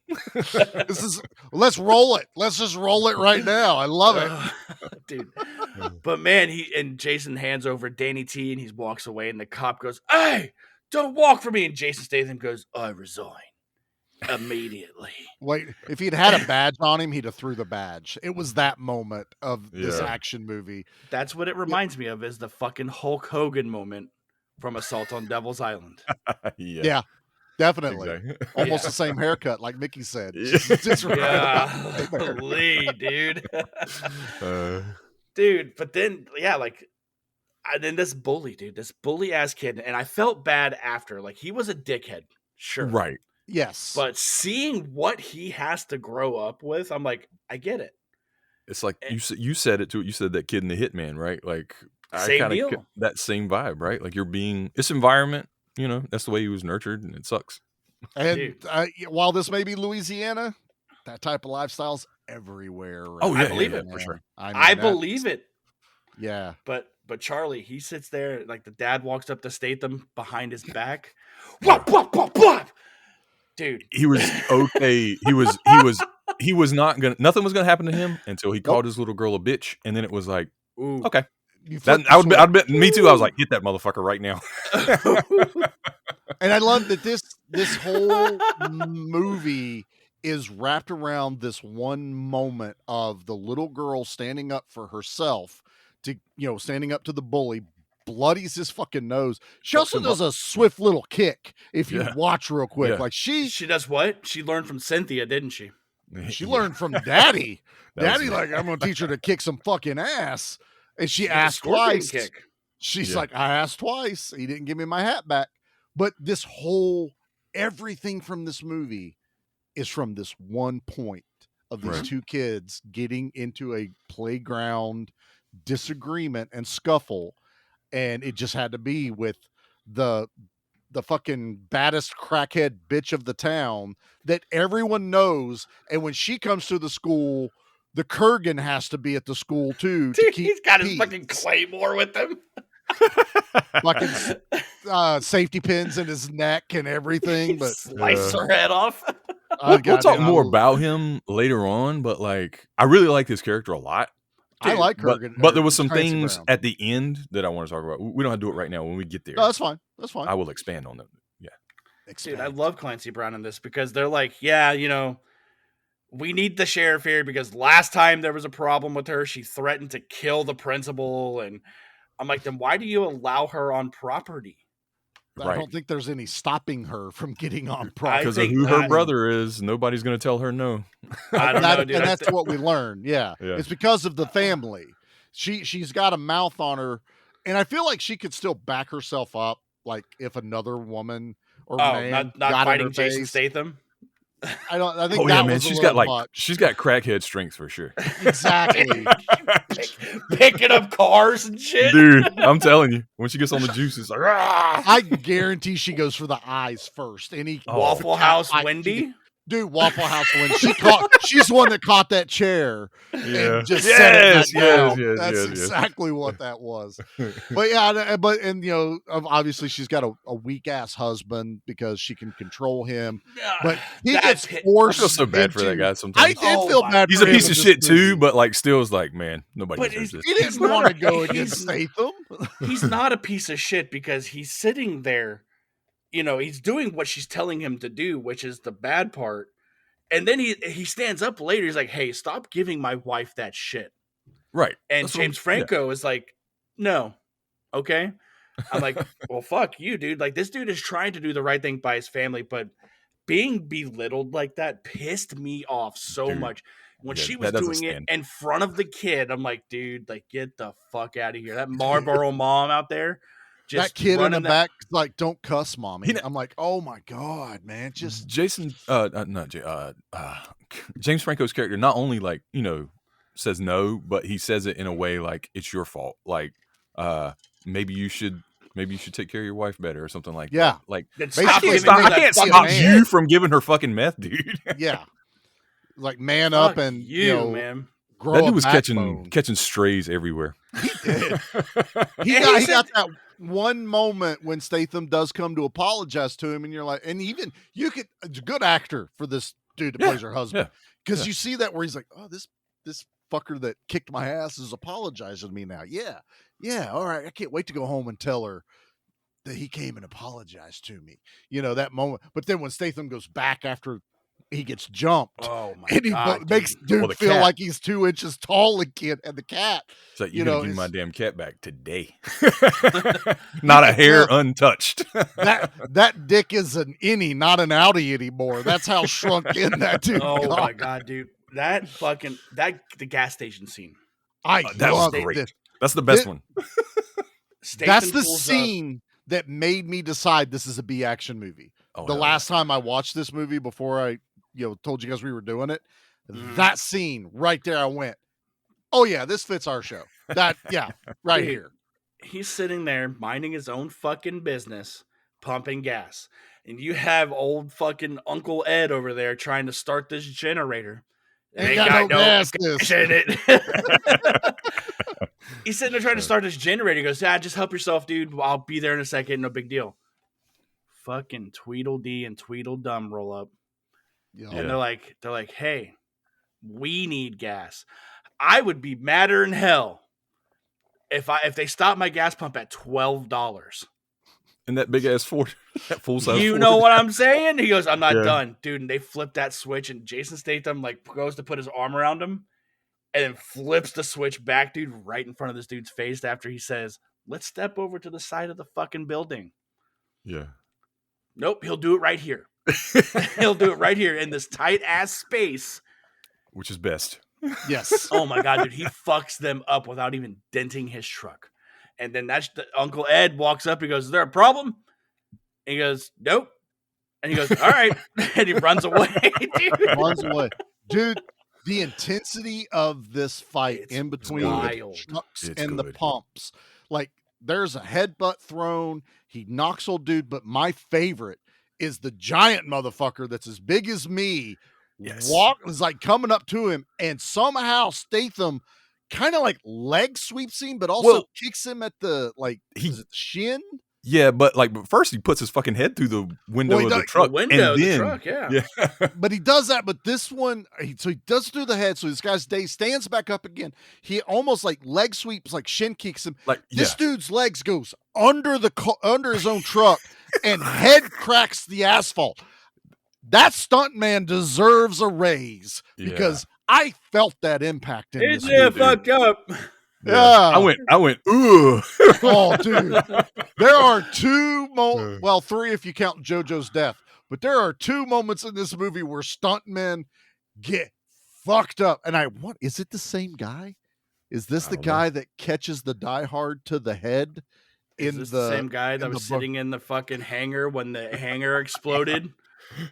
Let's roll it. Let's just roll it right now. I love it. Dude. But man, Jason hands over Danny T and he walks away, and the cop goes, "Hey, don't walk for me." And Jason Statham goes, "I resign immediately." Wait, if he'd had a badge on him, he'd have threw the badge. It was that moment of this action movie. That's what it reminds me of, is the fucking Hulk Hogan moment from Assault on Devil's Island. Yeah, definitely. Exactly. Almost the same haircut, like Mickey said. Golly, dude. Dude, but then, then this bully ass kid, and I felt bad after. Like, he was a dickhead, sure. Right. Yes. But seeing what he has to grow up with, I'm like, I get it. It's like you said it too. You said that kid in the Hitman, right? Like, Same deal. That same vibe, right? Like, this environment, that's the way he was nurtured, and it sucks. And while this may be Louisiana, that type of lifestyle's everywhere. Right? Oh, yeah, I believe it for sure. I believe it. Yeah. But Charlie, he sits there, like the dad walks up to Statham behind his back. Whop, whop, whop, whop. Dude. He was okay. He was not gonna. Nothing was gonna happen to him until he called his little girl a bitch, and then it was like, ooh, okay. I'd bet me too. I was like, hit that motherfucker right now. And I love that this whole movie is wrapped around this one moment of the little girl standing up for herself, standing up to the bully, bloodies his fucking nose. She also does a swift little kick if you watch real quick. Like she does what? She learned from Cynthia, didn't she? She learned from Daddy. Daddy, like, I'm gonna teach her to kick some fucking ass. And she asked twice. Kick. She's like, I asked twice. He didn't give me my hat back. But everything from this movie is from this one point of these two kids getting into a playground disagreement and scuffle. And it just had to be with the fucking baddest crackhead bitch of the town that everyone knows. And when she comes to the school, the Kurgan has to be at the school too. Dude, he's got his fucking claymore with him. Fucking safety pins in his neck and everything. But slice her head off. We'll talk more about him later on, but like, I really like his character a lot. Dude, I like Kurgan. But there was some things at the end that I want to talk about. We don't have to do it right now. When we get there, no, that's fine. That's fine. I will expand on them. Yeah, Dude, I love Clancy Brown in this because they're like, we need the sheriff here because last time there was a problem with her. She threatened to kill the principal. And I'm like, then why do you allow her on property? I don't think there's any stopping her from getting on property. Because of who her brother is, nobody's going to tell her no. I don't know, dude. And that's what we learned. Yeah. It's because of the family. She's got a mouth on her. And I feel like she could still back herself up. Like if another woman or man not got fighting in her Jason face. Statham. I think that was she's a got much. she's got crackhead strength for sure. Exactly. Picking up cars and shit. Dude, I'm telling you, when she gets on the juice, it's like, I guarantee she goes for the eyes first. Waffle House Wendy? Dude, Waffle House Wendy. She's the one that caught that chair and just set it back down. That's exactly what that was. But obviously she's got a weak ass husband because she can control him. But he gets forced. I feel so bad for that guy sometimes. I did feel bad. He's a piece of shit too, but like still is like, man, nobody deserves this. He didn't want to go against Statham. He's not a piece of shit because he's sitting there. He's doing what she's telling him to do, which is the bad part. And then he stands up later. He's like, hey, stop giving my wife that shit. Right. And James Franco is like, no. Okay. I'm like, well, fuck you, dude. Like, this dude is trying to do the right thing by his family, but being belittled like that pissed me off so much. When she was doing it in front of the kid, I'm like, dude, like, get the fuck out of here. That Marlboro mom out there. That kid in the back, like, don't cuss, mommy. I'm like, oh my god, man! Just James Franco's character not only like says no, but he says it in a way like it's your fault. Like, maybe you should take care of your wife better or something like that. Like, I can't stop you from giving her fucking meth, dude. Yeah. like man up Fuck and you, man. grow That a dude was backbone. catching strays everywhere. He did. He And got that one moment when Statham does come to apologize to him, and you're like, and even you could, a good actor for this dude that plays her husband, because you see that where he's like, oh, this fucker that kicked my ass is apologizing to me now. Yeah, all right, I can't wait to go home and tell her that he came and apologized to me. That moment. But then when Statham goes back after he gets jumped, oh my and he God, makes dude feel cat. like he's 2 inches tall again, and the cat. It's like, you're gonna give my damn cat back today. You Not a can hair tell untouched. that dick is an innie, not an outie anymore. That's how shrunk in that dude. Oh got. my God, dude. The gas station scene. That was love great. this. That's the best one. That's the scene that made me decide this is a B action movie. The last time I watched this movie before I told you guys we were doing it, that scene right there, I went, oh yeah, this fits our show. That right here. He's sitting there minding his own fucking business, pumping gas. And you have old fucking Uncle Ed over there trying to start this generator. Ain't got no gas in it. He's sitting there trying to start this generator. He goes, just help yourself, dude. I'll be there in a second. No big deal. Fucking Tweedledee and Tweedledum roll up. Yeah. And they're like, hey, we need gas. I would be madder than hell if they stopped my gas pump at $12. And that big ass Ford, that full size. You know what I'm saying? He goes, I'm not done, dude. And they flip that switch, and Jason Statham goes to put his arm around him, and then flips the switch back, dude, right in front of this dude's face. After he says, "Let's step over to the side of the fucking building." Yeah. Nope, he'll do it right here. He'll do it right here in this tight ass space, which is best. Yes. Oh my God, dude, he fucks them up without even denting his truck. And then Uncle Ed walks up. He goes, "Is there a problem?" And he goes, "Nope." And he goes, "All right." And he runs away. Dude, the intensity of this fight in between wild. The trucks and the pumps. Like, there's a headbutt thrown. He knocks old dude. But my favorite is the giant motherfucker that's as big as me. Yes. Is like coming up to him. And somehow Statham kind of like leg sweeps him, but also kicks him at the shin. Yeah, but first he puts his fucking head through the window of the truck. The truck, yeah. But he does that. But this one, he does through the head. So this guy's stands back up again. He almost leg sweeps, shin kicks him. This dude's legs goes under his own truck and head cracks the asphalt. That stuntman deserves a raise because I felt that impact in this movie. Fucked up. Yeah. I went, ooh. Oh, dude. There are two moments, 3 if you count JoJo's death, but there are 2 moments in this movie where stuntmen get fucked up. And is it the same guy? Is this the guy that catches the Die Hard to the head? Is this the same guy that was sitting in the fucking hangar when the hangar exploded?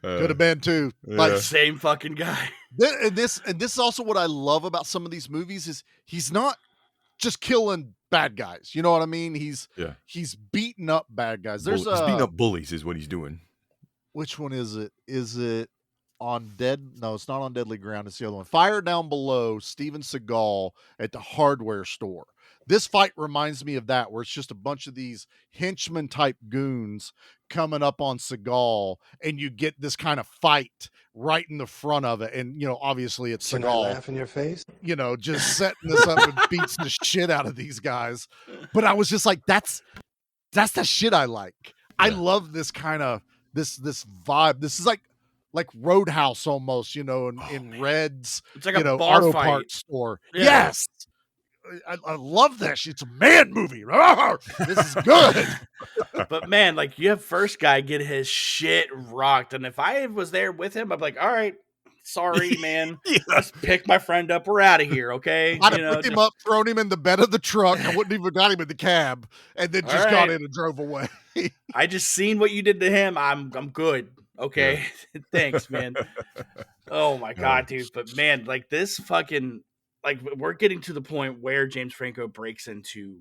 Could have been too. Same fucking guy. And this is also what I love about some of these movies is he's not just killing bad guys. You know what I mean? He's beating up bad guys. He's beating up bullies is what he's doing. Which one is it? Is it on No, it's not on Deadly Ground. It's the other one. Fire Down Below, Steven Seagal at the hardware store. This fight reminds me of that, where it's just a bunch of these henchmen type goons coming up on Seagal, and you get this kind of fight right in the front of it. And, obviously it's Seagal. Can I laugh in your face? Just setting this up and beats the shit out of these guys. But I was just like, that's the shit I like. Yeah. I love this kind of, this vibe. This is like Roadhouse almost, in Red's, it's like a bar auto fight. parts store. Yeah. Yes. I love that shit. It's a man movie. This is good. But man, you have first guy get his shit rocked. And if I was there with him, I'd be like, all right, sorry, man. Let's pick my friend up. We're out of here, okay? I'd have picked him up, thrown him in the bed of the truck. I wouldn't even got him in the cab, and then just got in and drove away. I just seen what you did to him. I'm good. Okay. Yeah. Thanks, man. Oh my God, dude. But man, this fucking we're getting to the point where James Franco breaks into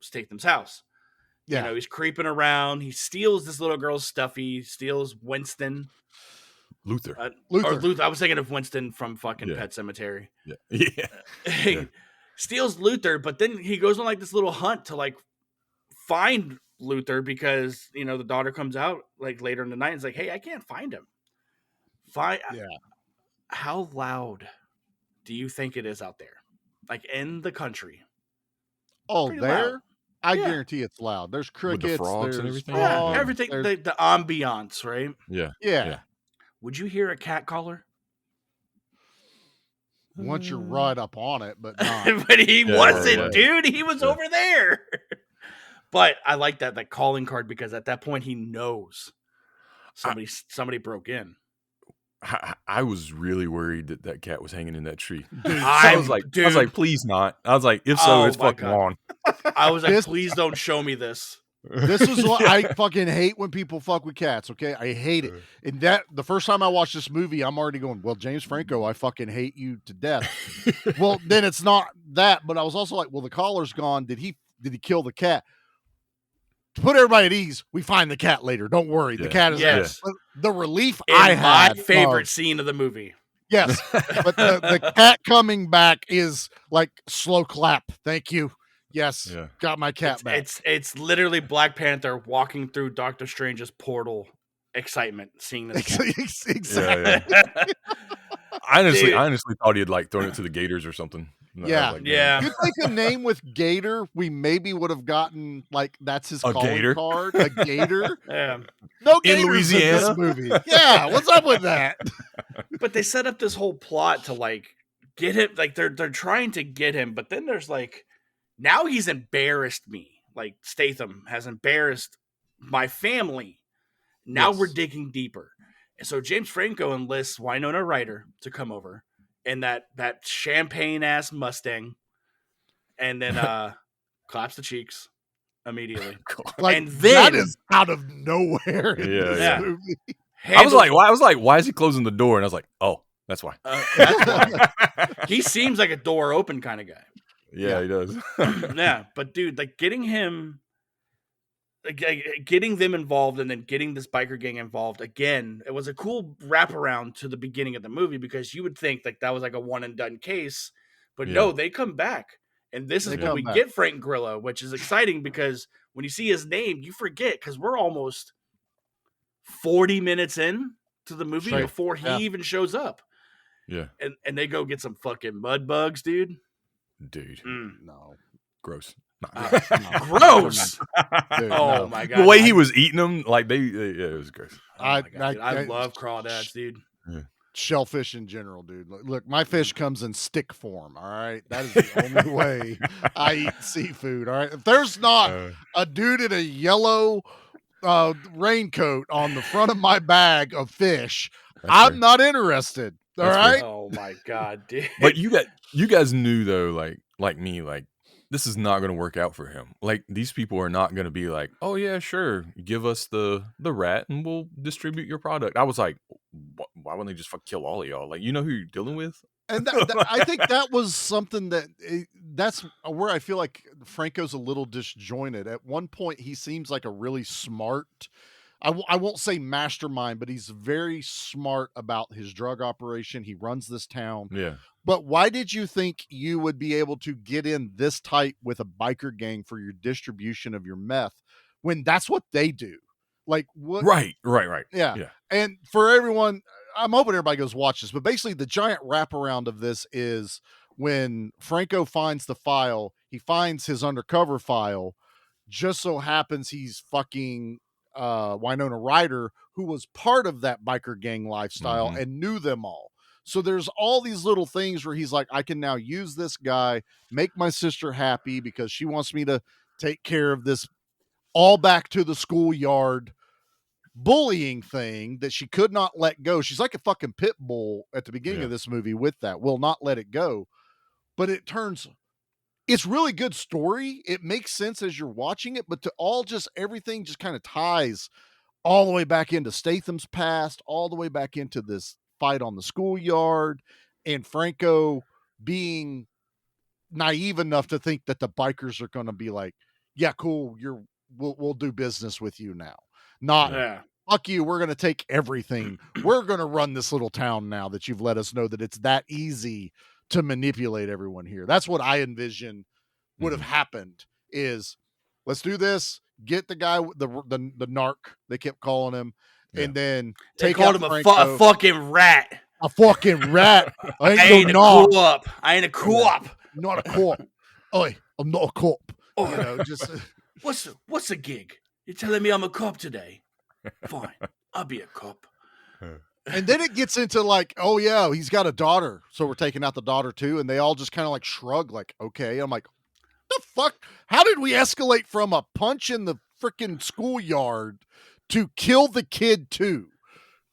Statham's house. Yeah. He's creeping around. He steals this little girl's stuff. He steals Winston. Luther. Or Luther. Luther. I was thinking of Winston from fucking Yeah. Pet Cemetery. Yeah. Yeah. He Yeah. steals Luther, but then he goes on like this little hunt to like find Luther because the daughter comes out like later in the night and is like, hey, I can't find him. Yeah. How loud do you think it is out there? Like in the country? Oh, Pretty there? loud. I Yeah. guarantee it's loud. There's With the crickets. frogs and there's everything? Yeah, frogs, everything, there's- the ambiance, right? Yeah. yeah. Would you hear a cat caller? Once you're right up on it, but not. But he Yeah, wasn't, yeah. dude. He was Yeah. over there. But I like that calling card because at that point he knows somebody broke in. I was really worried that cat was hanging in that tree. I I was like, please not. I was like, if so, Oh it's my fucking God. on. I was like, This- please don't show me this. This is what I fucking hate when people fuck with cats. Okay, I hate it. And that the first time I watched this movie, I'm already going, well, James Franco, I fucking hate you to death. Well, then it's not that, but I was also like, well, the collar's gone. Did he kill the cat? To put everybody at ease, we find the cat later. Don't worry, the Yeah. cat is Yes. there. But the relief In I my had, favorite of- scene of the movie. yes, but the cat coming back is like slow clap. Thank you. Yes, Yeah. got my cat back. It's literally Black Panther walking through Doctor Strange's portal. Excitement seeing this. cat. Exactly. Yeah. I Dude. honestly thought he had like thrown it to the gators or something. And I was Yeah. like, Yeah. You think a name with Gator, we maybe would have gotten like that's his A calling gator? card. A gator. Yeah. No In gators Louisiana? this movie. Yeah, what's up with that? But they set up this whole plot to like get him. Like they're trying to get him, but then there's like now he's embarrassed me. Like Statham has embarrassed my family. Now Yes. we're digging deeper. And so James Franco enlists Winona Ryder to come over in that champagne ass Mustang, and then claps the cheeks immediately. Like And that then- is out of nowhere in Yeah, this yeah. movie. I was like, why is he closing the door? And I was like, oh, that's why. That's why. He seems like a door open kind of guy. Yeah, he does. Yeah, but dude, like getting them involved and then getting this biker gang involved again, it was a cool wraparound to the beginning of the movie because you would think like that was like a one and done case, but no, Yeah. they come back, and this is They when come we back. get Frank Grillo, which is exciting because when you see his name, you forget because we're almost 40 minutes in to the movie Straight. before he Yeah. even shows up, Yeah, and they go get some fucking mud bugs, dude. dude, No. gross. Gross. Dude, Oh no. my god. The way he was eating them, like yeah, it was gross. Oh my I- God, dude. I- I love crawdads, dude. Shellfish in general, dude. Look, my fish comes in stick form. All right, that is the only way I eat seafood. All right, if there's not a dude in a yellow raincoat on the front of my bag of fish, I'm not interested. All That's right, fair. Oh my god, dude. But you guys knew though, like me, like this is not going to work out for him. Like these people are not going to be like, oh yeah, sure, give us the rat and we'll distribute your product. I was like, why wouldn't they just kill all of y'all? Like you know who you're dealing with. and I think that was something that's where I feel like Franco's a little disjointed. At one point, he seems like a really smart. I won't say mastermind, but he's very smart about his drug operation. He runs this town. Yeah. But why did you think you would be able to get in this tight with a biker gang for your distribution of your meth when that's what they do? Like what? Right. Yeah. Yeah. And for everyone, I'm hoping everybody goes watch this, but basically the giant wraparound of this is when Franco finds the file, he finds his undercover file, just so happens he's fucking Winona Ryder, who was part of that biker gang lifestyle and knew them all. So there's all these little things where he's like, I can now use this guy, make my sister happy because she wants me to take care of this all back to the schoolyard bullying thing that she could not let go. She's like a fucking pit bull at the beginning of this movie with that, will not let it go. But it's really good story. It makes sense as you're watching it, but everything just kind of ties all the way back into Statham's past, all the way back into this fight on the schoolyard, and Franco being naive enough to think that the bikers are going to be like, yeah, cool, we'll do business with you now. Not, Yeah. fuck you, we're gonna take everything. We're gonna run this little town now that you've let us know that it's that easy to manipulate everyone here. That's what I envision would have happened is let's do this, get the guy, the narc, they kept calling him, and then They called him a fucking rat. A fucking rat. I ain't no a narc. co-op. I ain't a co-op. Not a cop. Oi, I'm not a cop. Oh, You know, just what's a gig? You're telling me I'm a cop today? Fine, I'll be a cop. and then it gets into like, oh yeah, he's got a daughter, so we're taking out the daughter too, and they all just kind of like shrug, like, okay. I'm like, the fuck? How did we escalate from a punch in the freaking schoolyard to kill the kid too?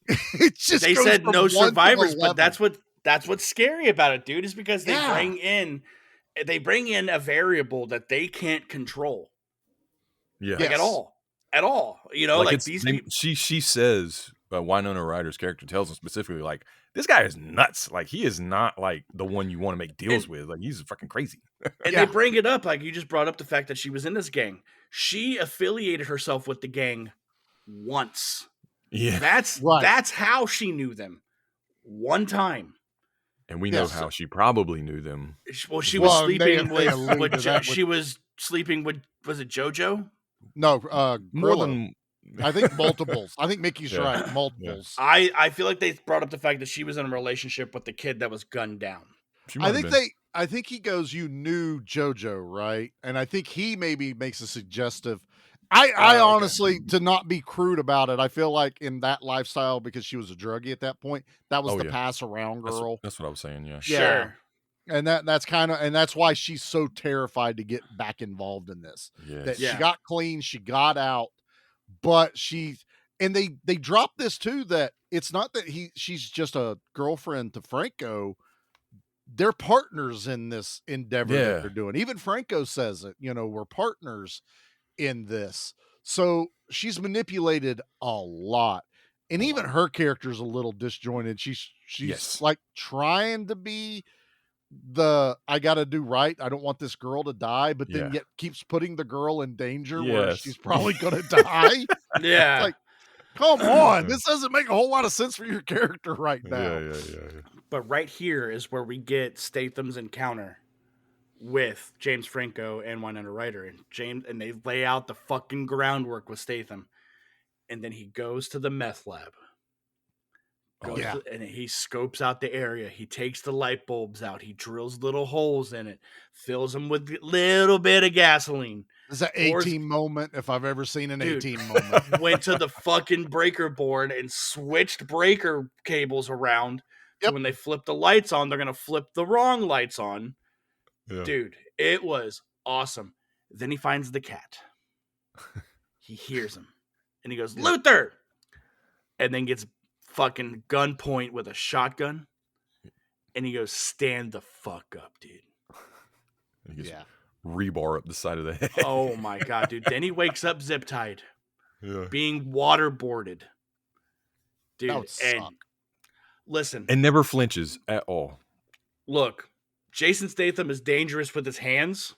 It just They said from no 1 to survivors, but 11. that's what's scary about it, dude. Is because they bring in a variable that they can't control. Yeah, Like at all. You know, like these people. She says, Winona Ryder's character tells him specifically, like, this guy is nuts. Like, he is not like the one you want to make deals with. Like, he's fucking crazy. And they bring it up, like you just brought up the fact that she was in this gang. She affiliated herself with the gang once. Yeah, that's how she knew them. One time. And we know how she probably knew them. Well, she was sleeping with she was sleeping with, was it JoJo? No, more than I think multiples. I think Mickey's right. Multiples. I feel like they brought up the fact that she was in a relationship with the kid that was gunned down. I think he goes, you knew JoJo, right? And I think he maybe makes a suggestive. I honestly, to not be crude about it, I feel like in that lifestyle, because she was a druggie at that point, that was the pass around girl. That's what I was saying. Yeah. Sure. And that's kind of, and that's why she's so terrified to get back involved in this. Yes. She got clean, she got out, but they dropped this too, that it's not that she's just a girlfriend to Franco. They're partners in this endeavor that they're doing. Even Franco says it, we're partners in this. So she's manipulated a lot. And even her character's a little disjointed. She's like trying to be I gotta do right. I don't want this girl to die, but then yet keeps putting the girl in danger where she's probably gonna die. Yeah. Like, come on. This doesn't make a whole lot of sense for your character right now. Yeah. But right here is where we get Statham's encounter with James Franco and Winona Ryder, and they lay out the fucking groundwork with Statham, and then he goes to the meth lab. And he scopes out the area. He takes the light bulbs out. He drills little holes in it, fills them with a little bit of gasoline. It's an 18 moment if I've ever seen an 18 moment. Went to the fucking breaker board and switched breaker cables around. So when they flip the lights on, they're going to flip the wrong lights on. Yeah. Dude, it was awesome. Then he finds the cat. He hears him. And he goes, Luther! And then gets fucking gunpoint with a shotgun. And he goes, stand the fuck up, dude. He gets rebar up the side of the head. Oh my God, dude. Then he wakes up zip-tied. Being waterboarded. Dude, that would suck. Listen. And never flinches at all. Look. Jason Statham is dangerous with his hands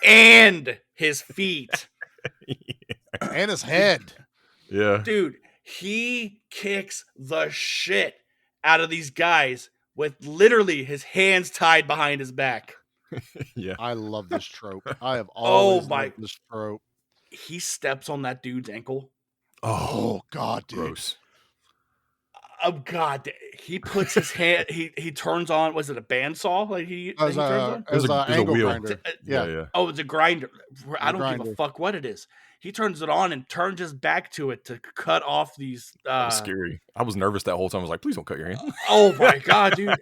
and his feet. And his head. Yeah. Dude, he kicks the shit out of these guys with literally his hands tied behind his back. Yeah. I love this trope. I have always loved this trope. He steps on that dude's ankle. Oh God, dude. Gross. Oh God! He puts his hand. He turns on. Was it a bandsaw? Like he turns on. It was an angle grinder. Yeah. Oh, it's a grinder. I don't give a fuck what it is. He turns it on and turns his back to it to cut off these. That was scary. I was nervous that whole time. I was like, please don't cut your hand. Oh my God, dude!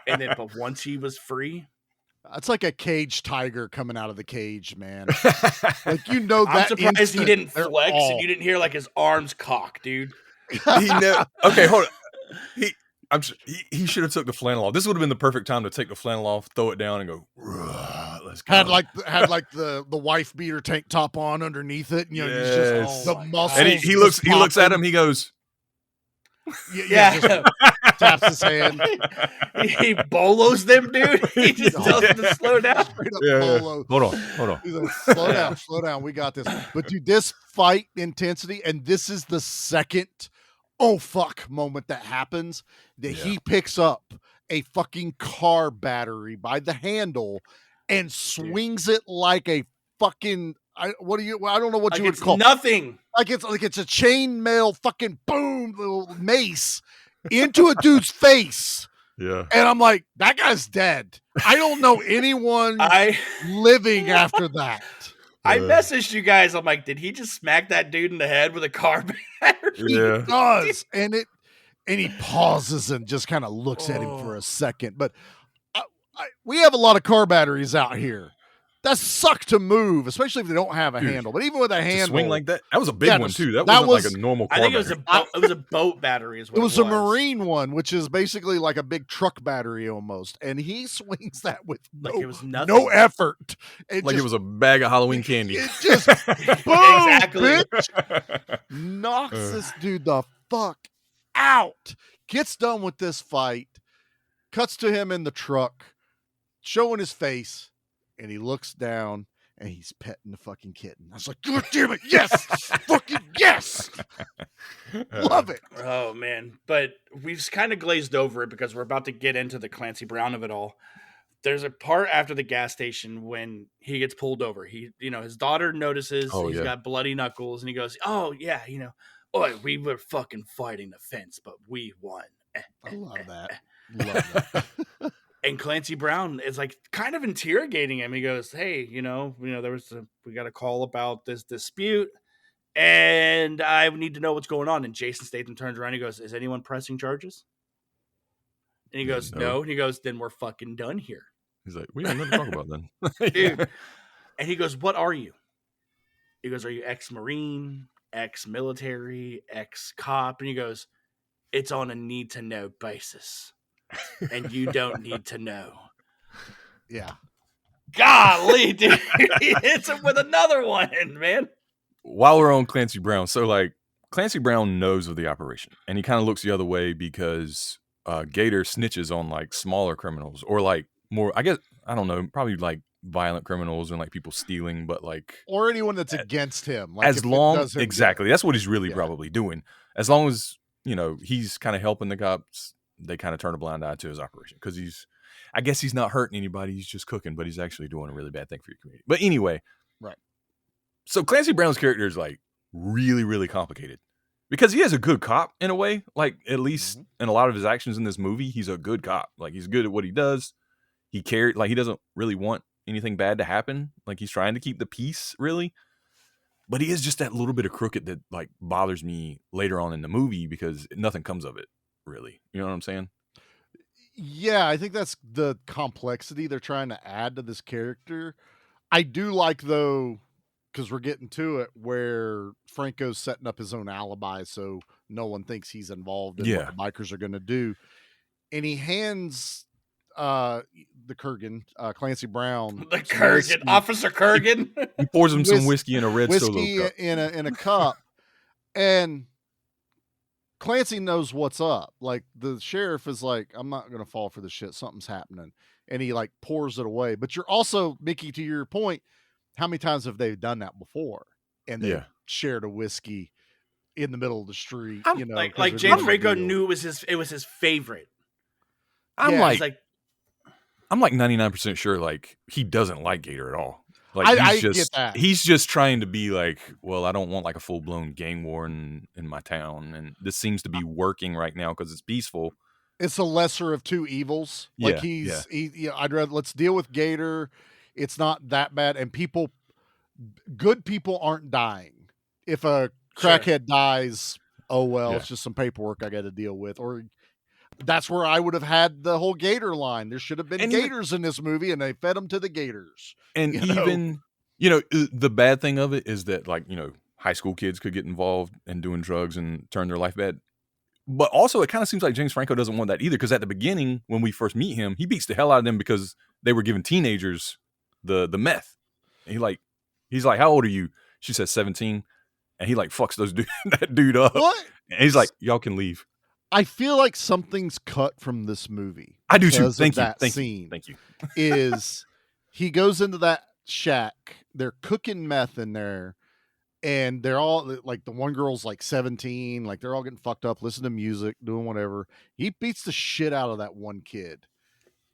And then, but once he was free, it's like a caged tiger coming out of the cage, man. Like that. I'm surprised he didn't flex and you didn't hear like his arms cock, dude. Okay, hold on. He should have took the flannel off. This would have been the perfect time to take the flannel off, throw it down, and go. Let's go. Had like the wife beater tank top on underneath it. And, he's just the muscles. And he looks at him. He goes. Yeah. taps his hand. He bolos them, dude. He just tells them to slow down. Straight up Yeah. bolo. Hold on. He's like, slow down. We got this. But dude, this fight intensity, and this is the second oh fuck moment that happens that he picks up a fucking car battery by the handle and swings it like a fucking I don't know what Like you would it's call nothing. like it's a chainmail fucking boom little mace into a dude's face. Yeah. And I'm like, that guy's dead. I don't know anyone living after that. I messaged you guys. I'm like, did he just smack that dude in the head with a car battery? He does. And he pauses and just kind of looks at him for a second. But we have a lot of car batteries out here. That suck to move, especially if they don't have a handle. But even with a handle, swing like that was a big one too. That wasn't like a normal car I think it was a boat battery. Is what it was a marine one, which is basically like a big truck battery almost. And he swings that with it was nothing. no effort. It was a bag of Halloween candy. It just boom, Exactly. bitch, knocks this dude the fuck out. Gets done with this fight. Cuts to him in the truck, showing his face. And he looks down and he's petting the fucking kitten. I was like, God damn it, yes! Fucking yes! Love it. Oh, man. But we've kind of glazed over it because we're about to get into the Clancy Brown of it all. There's a part after the gas station when he gets pulled over. His daughter notices he's got bloody knuckles and he goes, oh, yeah, we were fucking fighting the fence, but we won. I love that. Love that. And Clancy Brown is like kind of interrogating him. He goes, hey, we got a call about this dispute and I need to know what's going on. And Jason Statham turns around and he goes, is anyone pressing charges? And he goes, no. And he goes, then we're fucking done here. He's like, we have nothing to talk about then. Dude. And he goes, what are you? He goes, are you ex-Marine, ex-military, ex-cop? And he goes, it's on a need to know basis. And you don't need to know. Yeah. Golly, dude. He hits him with another one, man. While we're on Clancy Brown, so like Clancy Brown knows of the operation and he kind of looks the other way because Gator snitches on like smaller criminals or like more, I guess, I don't know, probably like violent criminals and like people stealing, but like or anyone that's against him. Like as long exactly, that's what he's really probably doing. As long as he's kind of helping the cops, they kind of turn a blind eye to his operation because I guess he's not hurting anybody. He's just cooking, but he's actually doing a really bad thing for your community. But anyway, right. So Clancy Brown's character is like really, really complicated because he is a good cop in a way. Like at least in a lot of his actions in this movie, he's a good cop. Like he's good at what he does. He cares. Like he doesn't really want anything bad to happen. Like he's trying to keep the peace, really. But he is just that little bit of crooked that like bothers me later on in the movie because nothing comes of it. Really, you know what I'm saying? Yeah, I think that's the complexity they're trying to add to this character. I do like though, because we're getting to it, where Franco's setting up his own alibi so no one thinks he's involved in what the bikers are going to do, and he hands the Kurgan, Clancy Brown, the Kurgan, Officer Kurgan. He pours him some whiskey in a red Solo cup. in a cup, and Clancy knows what's up. Like the sheriff is like, I'm not going to fall for this shit. Something's happening. And he like pours it away. But you're also, Mickey, to your point, how many times have they done that before? And they shared a whiskey in the middle of the street, like James Franco knew it was his favorite. I'm like 99% sure like he doesn't like Gator at all. Like I get that. He's just trying to be like, well, I don't want like a full blown gang war in my town, and this seems to be working right now because it's peaceful. It's a lesser of two evils. Like I'd rather let's deal with Gator. It's not that bad, and good people aren't dying. If a crackhead dies, oh well, it's just some paperwork I got to deal with. Or that's where I would have had the whole Gator line. There should have been gators in this movie, and they fed them to the gators. And the bad thing of it is that like, high school kids could get involved in doing drugs and turn their life bad. But also it kind of seems like James Franco doesn't want that either. Because at the beginning, when we first meet him, he beats the hell out of them because they were giving teenagers the meth. And he's like, how old are you? She says 17. And he like fucks that dude up. What? And he's like, y'all can leave. I feel like something's cut from this movie. I do too. because of Thank you. that Thank you. scene. Thank you. Is he goes into that shack, they're cooking meth in there, and they're all like, the one girl's like 17, like they're all getting fucked up, listening to music, doing whatever. He beats the shit out of that one kid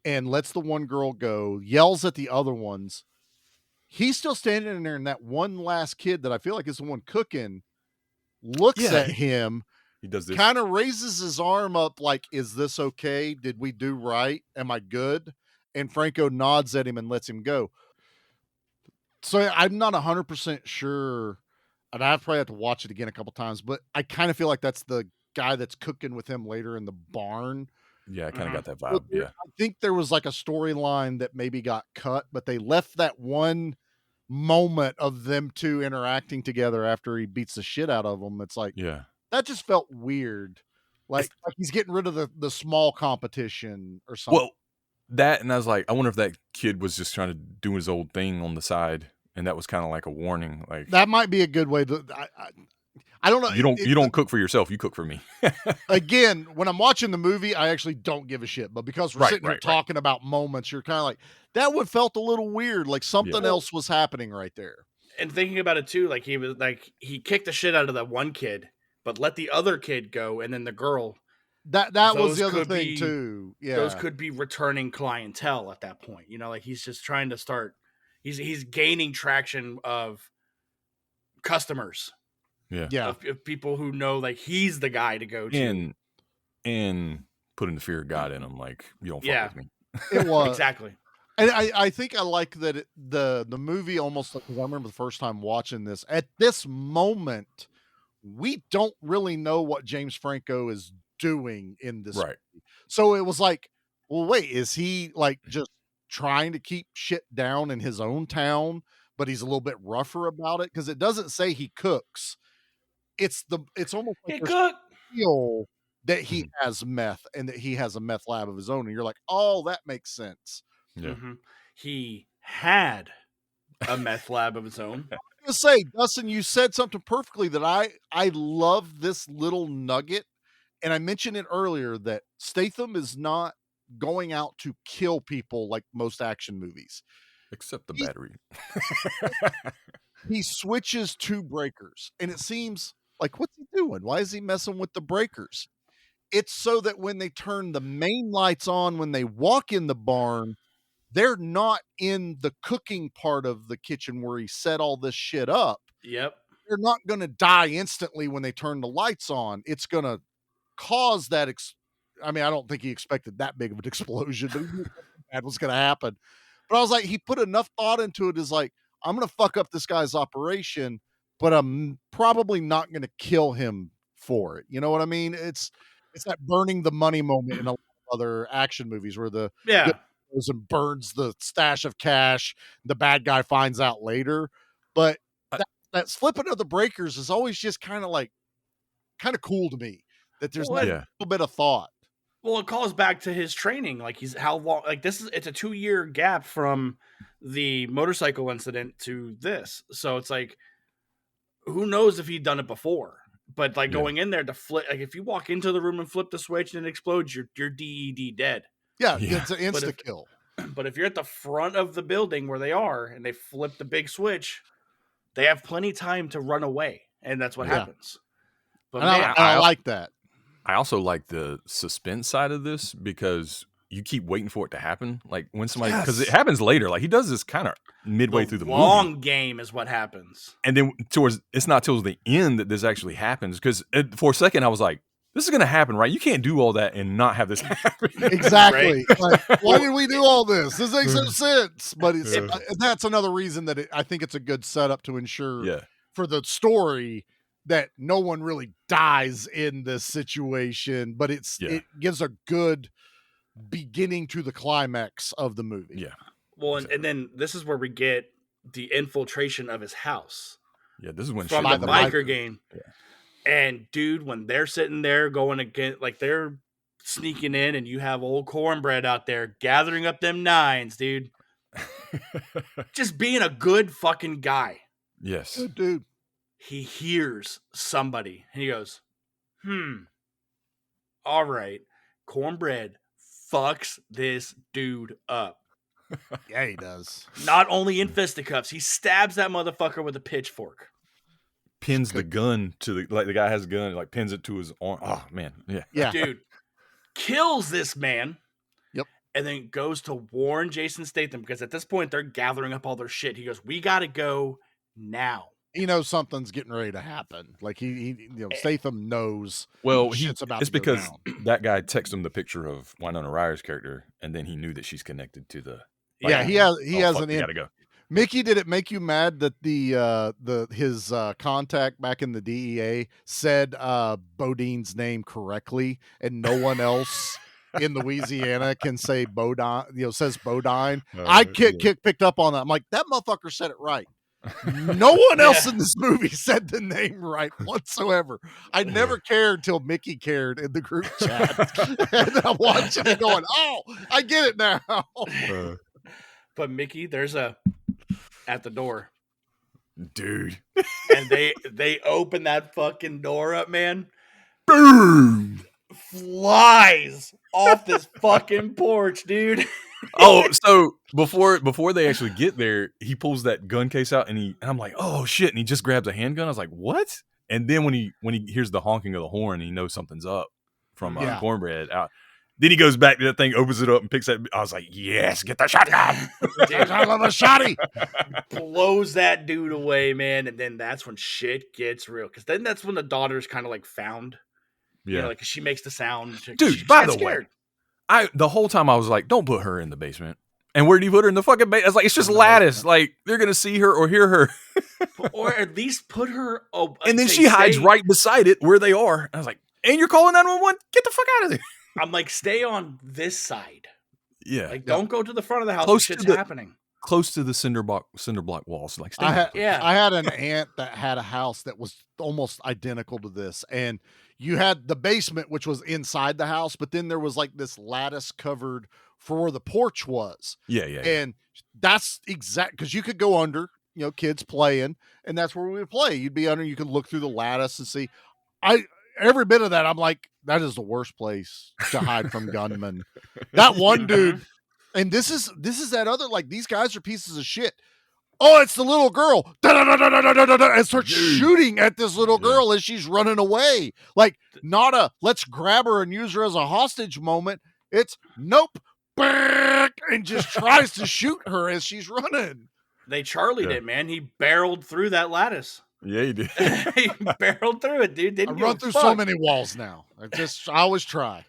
and lets the one girl go, yells at the other ones. He's still standing in there, and that one last kid that I feel like is the one cooking looks Yeah, at him, He does this. kind of raises his arm up like, is this okay? Did we do right? Am I good? And Franco nods at him and lets him go. So I'm not 100% sure, and I probably have to watch it again a couple times, but I kind of feel like that's the guy that's cooking with him later in the barn. Yeah, I kind of got that So vibe. Yeah. I think there was like a storyline that maybe got cut, but they left that one moment of them two interacting together after he beats the shit out of them. It's like, Yeah. that just felt weird. Like he's getting rid of the small competition or something. Well, that, and I was like, I wonder if that kid was just trying to do his old thing on the side, and that was kind of like a warning. Like, That might be a good way to. I don't know. you don't cook for yourself, you cook for me. Again, when I'm watching the movie, I actually don't give a shit. But because we're sitting here talking about moments, you're kind of like, that would felt a little weird. Like something else was happening right there. And thinking about it too, like he kicked the shit out of that one kid, but let the other kid go, and then the girl. That was the other thing too. Yeah, those could be returning clientele at that point. You know, like he's just trying to start. He's gaining traction of customers. Yeah. Of people who know like he's the guy to go to. And putting the fear of God in them, like, you don't fuck with me. It was exactly. And I think I like that the movie almost, because I remember the first time watching this, at this moment, we don't really know what James Franco is doing in this movie. So it was like, well, wait, is he like just trying to keep shit down in his own town, but he's a little bit rougher about it? Because it doesn't say he cooks. It's almost like there's feel that he has meth and that he has a meth lab of his own, and you're like, oh, that makes sense. Yeah. He had a meth lab of his own. I was gonna say, Dustin, you said something perfectly that I love this little nugget, and I mentioned it earlier that Statham is not going out to kill people like most action movies. Except the battery. He switches to breakers, and it seems like, what's he doing? Why is he messing with the breakers? It's so that when they turn the main lights on, when they walk in the barn, they're not in the cooking part of the kitchen where he set all this shit up. Yep. They're not going to die instantly when they turn the lights on. It's going to cause that. I mean, I don't think he expected that big of an explosion, but he knew that was going to happen. But I was like, he put enough thought into it. Is like, I'm going to fuck up this guy's operation, but I'm probably not going to kill him for it. You know what I mean? It's that burning the money moment in a lot of other action movies where the goes and burns the stash of cash. The bad guy finds out later, but that flipping of the breakers is always just kind of cool to me. That there's a little bit of thought. Well, it calls back to his training. Like how long? Like it's a 2-year gap from the motorcycle incident to this. So it's like, who knows if he'd done it before? But like going in there to flip, like if you walk into the room and flip the switch and it explodes, you're DED dead. Yeah, it's an insta kill. But if you're at the front of the building where they are and they flip the big switch, they have plenty of time to run away, and that's what happens. But man, I like that. I also like the suspense side of this because you keep waiting for it to happen. Like when somebody, because it happens later. Like he does this kind of midway through the movie. Long game is what happens, and then it's not till the end that this actually happens. Because for a second I was like, this is going to happen, right? You can't do all that and not have this happen. Exactly. Like, why did we do all this? This makes no sense. But that's another reason that I think it's a good setup to ensure for the story that no one really dies in this situation, but it gives a good beginning to the climax of the movie. Yeah. Well, and then this is where we get the infiltration of his house. Yeah, this is when from the biker game. Yeah. And dude, when they're sitting there going against, like they're sneaking in, and you have old Cornbread out there gathering up them nines, dude. Just being a good fucking guy. Yes. Good dude. He hears somebody and he goes, all right, Cornbread fucks this dude up. Yeah, he does. Not only in fisticuffs, he stabs that motherfucker with a pitchfork. Pins the gun to the guy has a gun, like pins it to his arm. Oh man, Yeah. Dude, kills this man. Yep. And then goes to warn Jason Statham because at this point they're gathering up all their shit. He goes, "We gotta go now." He knows something's getting ready to happen. Like Statham knows. Well, shit's about it's to go because down. that guy texted him the picture of Winona Ryder's character, and then he knew that she's connected to the. Yeah, he has an. Gotta go. Mickey, did it make you mad that his contact back in the DEA said Bodine's name correctly, and no one else in Louisiana can say Bodine? Says Bodine. I picked up on that. I'm like, that motherfucker said it right. No one else in this movie said the name right whatsoever. I never cared till Mickey cared in the group chat. And I'm watching it going, oh, I get it now. But Mickey, there's at the door. Dude. And they open that fucking door up, man. Boom! Flies off this fucking porch, dude. Oh, so before they actually get there, he pulls that gun case out and I'm like, oh shit, and he just grabs a handgun. I was like, what? And then when he hears the honking of the horn, he knows something's up from Cornbread out. Then he goes back to that thing, opens it up, and picks that. I was like, yes, get the shotgun. Dude, I love a shotty. Blows that dude away, man. And then that's when shit gets real. Because then that's when the daughter's kind of like found. Yeah. Like she makes the sound. Dude, by the way, the whole time I was like, don't put her in the basement. And where do you put her in the fucking basement? I was like, it's just lattice. Like, they're going to see her or hear her. Or at least put her. And then she hides right beside it where they are. I was like, and you're calling 911? Get the fuck out of there. I'm like, stay on this side. Yeah. Like, don't go to the front of the house. Close shit's happening. Close to the cinder block walls. Like, I had an aunt that had a house that was almost identical to this. And you had the basement, which was inside the house, but then there was like this lattice covered for where the porch was. Yeah. And that's exact, because you could go under, kids playing, and that's where we would play. You'd be under, you could look through the lattice and see. Every bit of that, I'm like, that is the worst place to hide from gunmen. That one dude, and this is that other, like, these guys are pieces of shit. Oh, it's the little girl. And starts shooting at this little girl as she's running away. Like, not a let's grab her and use her as a hostage moment. It's nope. And just tries to shoot her as she's running. They Charlied it, man. He barreled through that lattice. Yeah, he did. He barreled through it, dude. I run through so many walls now. I always try.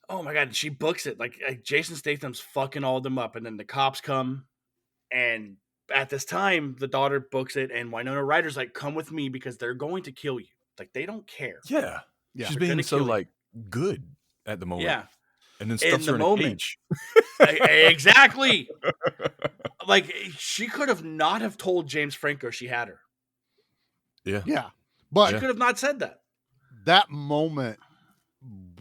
Oh my God. She books it. Like Jason Statham's fucking all of them up. And then the cops come. And at this time, the daughter books it. And Winona Ryder's like, come with me because they're going to kill you. Like, they don't care. Yeah. She's being so, like, good at the moment. Yeah. And then stuffs her in a cage. Exactly. Like, she could have not have told James Franco she had her. Yeah. But she could have not said that. That moment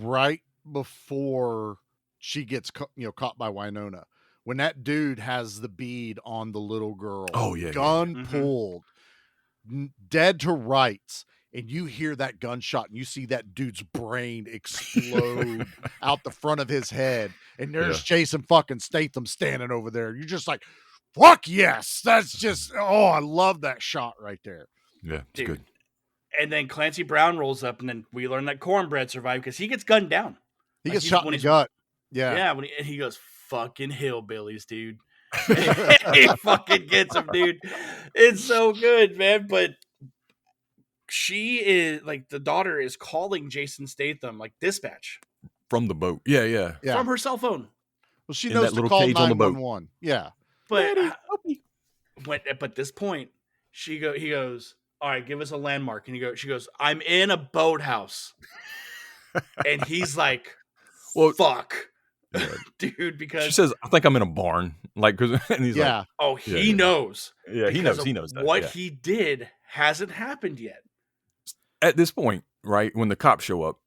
right before she gets caught by Winona, when that dude has the bead on the little girl, gun pulled, dead to rights, and you hear that gunshot and you see that dude's brain explode out the front of his head, and there's Jason fucking Statham standing over there. You're just like, fuck yes. That's just, I love that shot right there. Yeah, it's good. And then Clancy Brown rolls up, and then we learn that Cornbread survived because he gets gunned down. He gets shot in the gut. Yeah. Yeah, and he goes, fucking hillbillies, dude. He fucking gets him, dude. It's so good, man. But she is, like, the daughter is calling Jason Statham, like, dispatch. From the boat. Yeah. From her cell phone. Well, she knows to call 911. Yeah. But at this point, he goes, all right, give us a landmark. And she goes, I'm in a boathouse. And he's like, well, fuck. Yeah. Dude, because she says, I think I'm in a barn. Like, and he's like, oh, he knows. Yeah, he knows that. What he did hasn't happened yet. At this point, right, when the cops show up,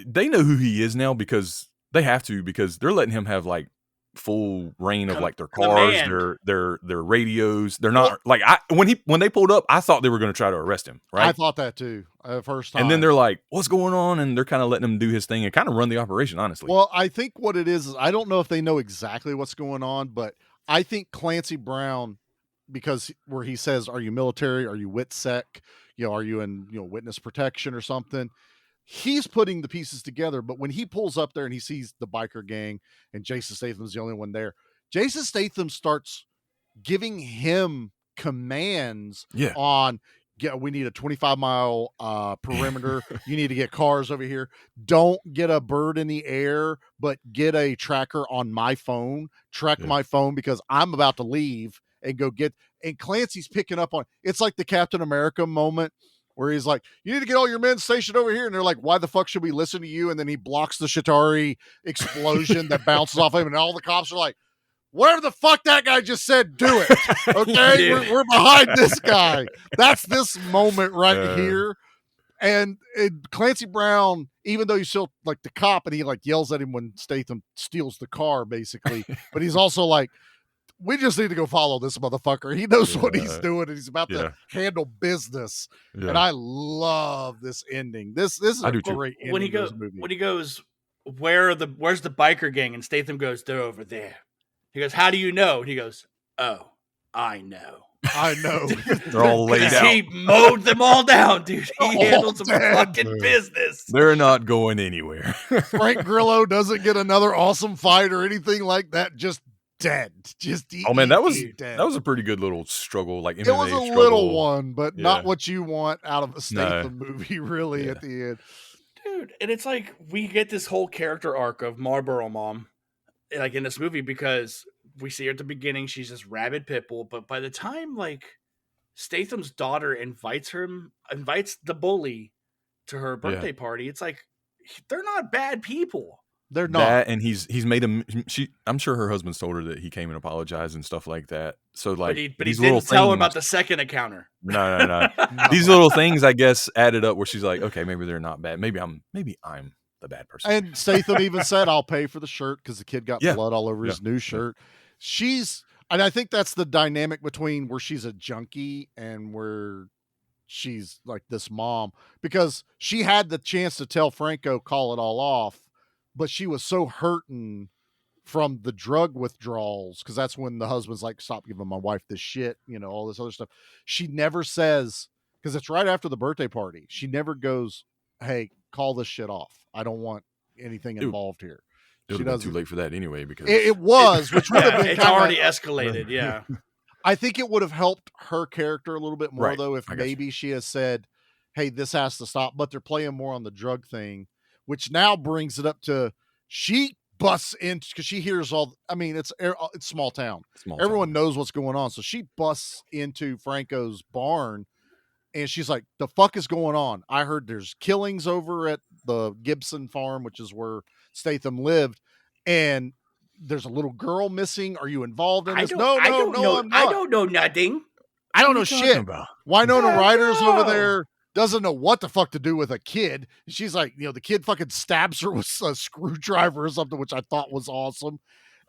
they know who he is now because they have to, because they're letting him have, like, full reign of like their cars, command. their radios. They're not like when they pulled up, I thought they were going to try to arrest him, I right? thought that too, first time. And then they're like, "What's going on?" And they're kind of letting him do his thing and kind of run the operation, honestly. Well, I think what it is I don't know if they know exactly what's going on, but I think Clancy Brown, because where he says, "Are you military? Are you WITSEC? Are you in witness protection or something?" He's putting the pieces together. But when he pulls up there and he sees the biker gang and Jason Statham's the only one there, Jason Statham starts giving him commands on. We need a 25-mile perimeter. You need to get cars over here. Don't get a bird in the air, but get a tracker on my phone. Track my phone because I'm about to leave and go get. And Clancy's picking up on. It's like the Captain America moment where he's like, "You need to get all your men stationed over here." And they're like, "Why the fuck should we listen to you?" And then he blocks the Shatari explosion that bounces off him. And all the cops are like, "Whatever the fuck that guy just said, do it." Okay, we're behind this guy. That's this moment right here. And Clancy Brown, even though he's still like the cop, and he like yells at him when Statham steals the car, basically, but he's also like, "We just need to go follow this motherfucker. He knows what he's doing, and he's about to handle business." And I love this ending. This is a great ending. When he goes, where's the biker gang? And Statham goes, "They're over there." He goes, "How do you know?" And he goes, "Oh, I know." They're all laid out. He mowed them all down, dude. He handled some fucking business. They're not going anywhere. Frank Grillo doesn't get another awesome fight or anything like that. Just dead. Oh man, that was a pretty good little struggle. Like it was a little one, but not what you want out of a Statham movie, really. At the end, dude. And it's like we get this whole character arc of Marlboro Mom, like in this movie, because we see her at the beginning, she's this rabid pit bull, but by the time like Statham's daughter invites the bully to her birthday party, it's like they're not bad people. They're not. That, and he's made him. I'm sure her husband's told her that he came and apologized and stuff like that. So like, but he didn't tell him about the second encounter. No. These little things, I guess, added up where she's like, okay, maybe they're not bad. Maybe I'm the bad person. And Statham even said, "I'll pay for the shirt," because the kid got blood all over his new shirt. And I think that's the dynamic between where she's a junkie and where she's like this mom, because she had the chance to tell Franco, call it all off, but she was so hurting from the drug withdrawals, because that's when the husband's like, "Stop giving my wife this shit," all this other stuff. She never says, because it's right after the birthday party, she never goes, "Hey, call this shit off. I don't want anything involved here." It would have been too late for that anyway, because it was, which would have been it's already escalated. Yeah. I think it would have helped her character a little bit more, though, if maybe she has said, "Hey, this has to stop." But they're playing more on the drug thing, which now brings it up to she busts in because she hears all. I mean, it's small town. Everyone knows what's going on, so she busts into Franco's barn, and she's like, "The fuck is going on? I heard there's killings over at the Gibson farm, which is where Statham lived, and there's a little girl missing. Are you involved in this?" No, I'm not. I don't know nothing. I don't know shit. Winona Ryder's over there, doesn't know what the fuck to do with a kid. She's like, the kid fucking stabs her with a screwdriver or something, which I thought was awesome.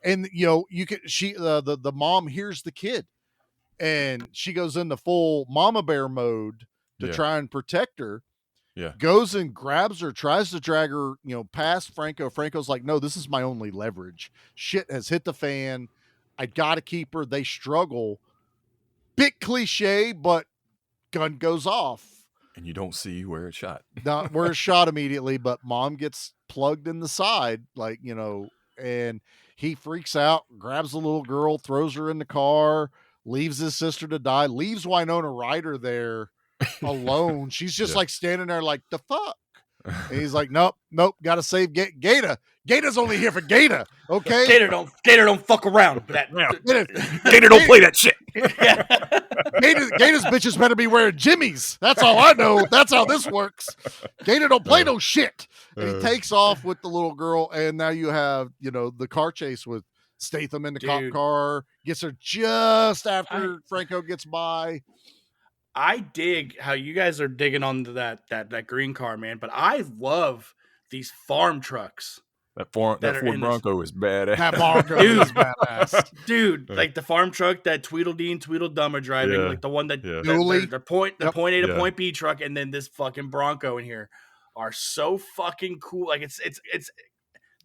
And the mom hears the kid, and she goes into full mama bear mode to try and protect her. Yeah. Goes and grabs her, tries to drag her, past Franco. Franco's like, "No, this is my only leverage. Shit has hit the fan. I got to keep her." They struggle. Bit cliche, but gun goes off. And you don't see where it's shot. Not where it's shot immediately, but mom gets plugged in the side, and he freaks out, grabs the little girl, throws her in the car, leaves his sister to die, leaves Winona Ryder there alone. She's just like standing there like, "The fuck?" And he's like, nope, gotta save Gator. Gator's only here for Gator, okay? Gator don't fuck around. Gator don't play that shit. Gator's bitches better be wearing jimmies. That's all I know. That's how this works. Gator don't play no shit. And he takes off with the little girl, and now you have, the car chase with Statham in the cop car, gets her just after Franco gets by. I dig how you guys are digging on that green car, man. But I love these farm trucks That that Ford are in this. Bronco is badass. That Bronco Dude. is badass. Dude, like the farm truck that Tweedledee and Tweedledum are driving, Yeah. like the one that Yeah. Dually. the point Yep. point A to Yeah. point B truck, and then this fucking Bronco in here are so fucking cool. Like it's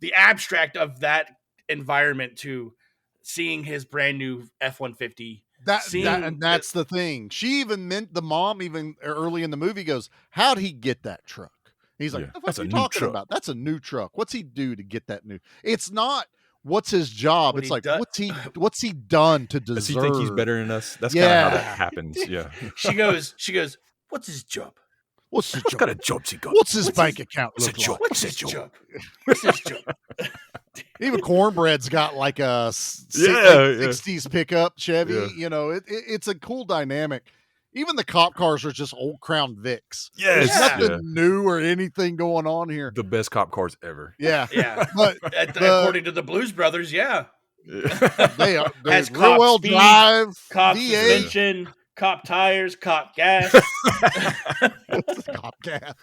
the abstract of that environment to seeing his brand new F-150. And that's the thing. She even meant the mom even early in the movie goes, "How'd he get that truck?" He's like, Yeah. "What the That's fuck are a you new talking truck." about? That's a new truck. What's he do to get that new?" It's not what's his job. What It's he like does- what's he done to deserve? Does he think he's better than us? That's kind of how that Yeah. happens. Yeah. She goes, what's his job? What's his What job? kind of jobs he got? What's his what's bank his- account what's look his like? job? What's his job? What's his job? Even Cornbread's got like a Yeah. 60s pickup Chevy. Yeah. You know, it's a cool dynamic. Even the cop cars are just old Crown Vics. Yes. There's nothing Yeah. new or anything going on here. The best cop cars ever. Yeah. Yeah. But According to the Blues Brothers, yeah. they are Has real cop well speed, drive, Cop V8, suspension, cop tires, cop gas. cop gas.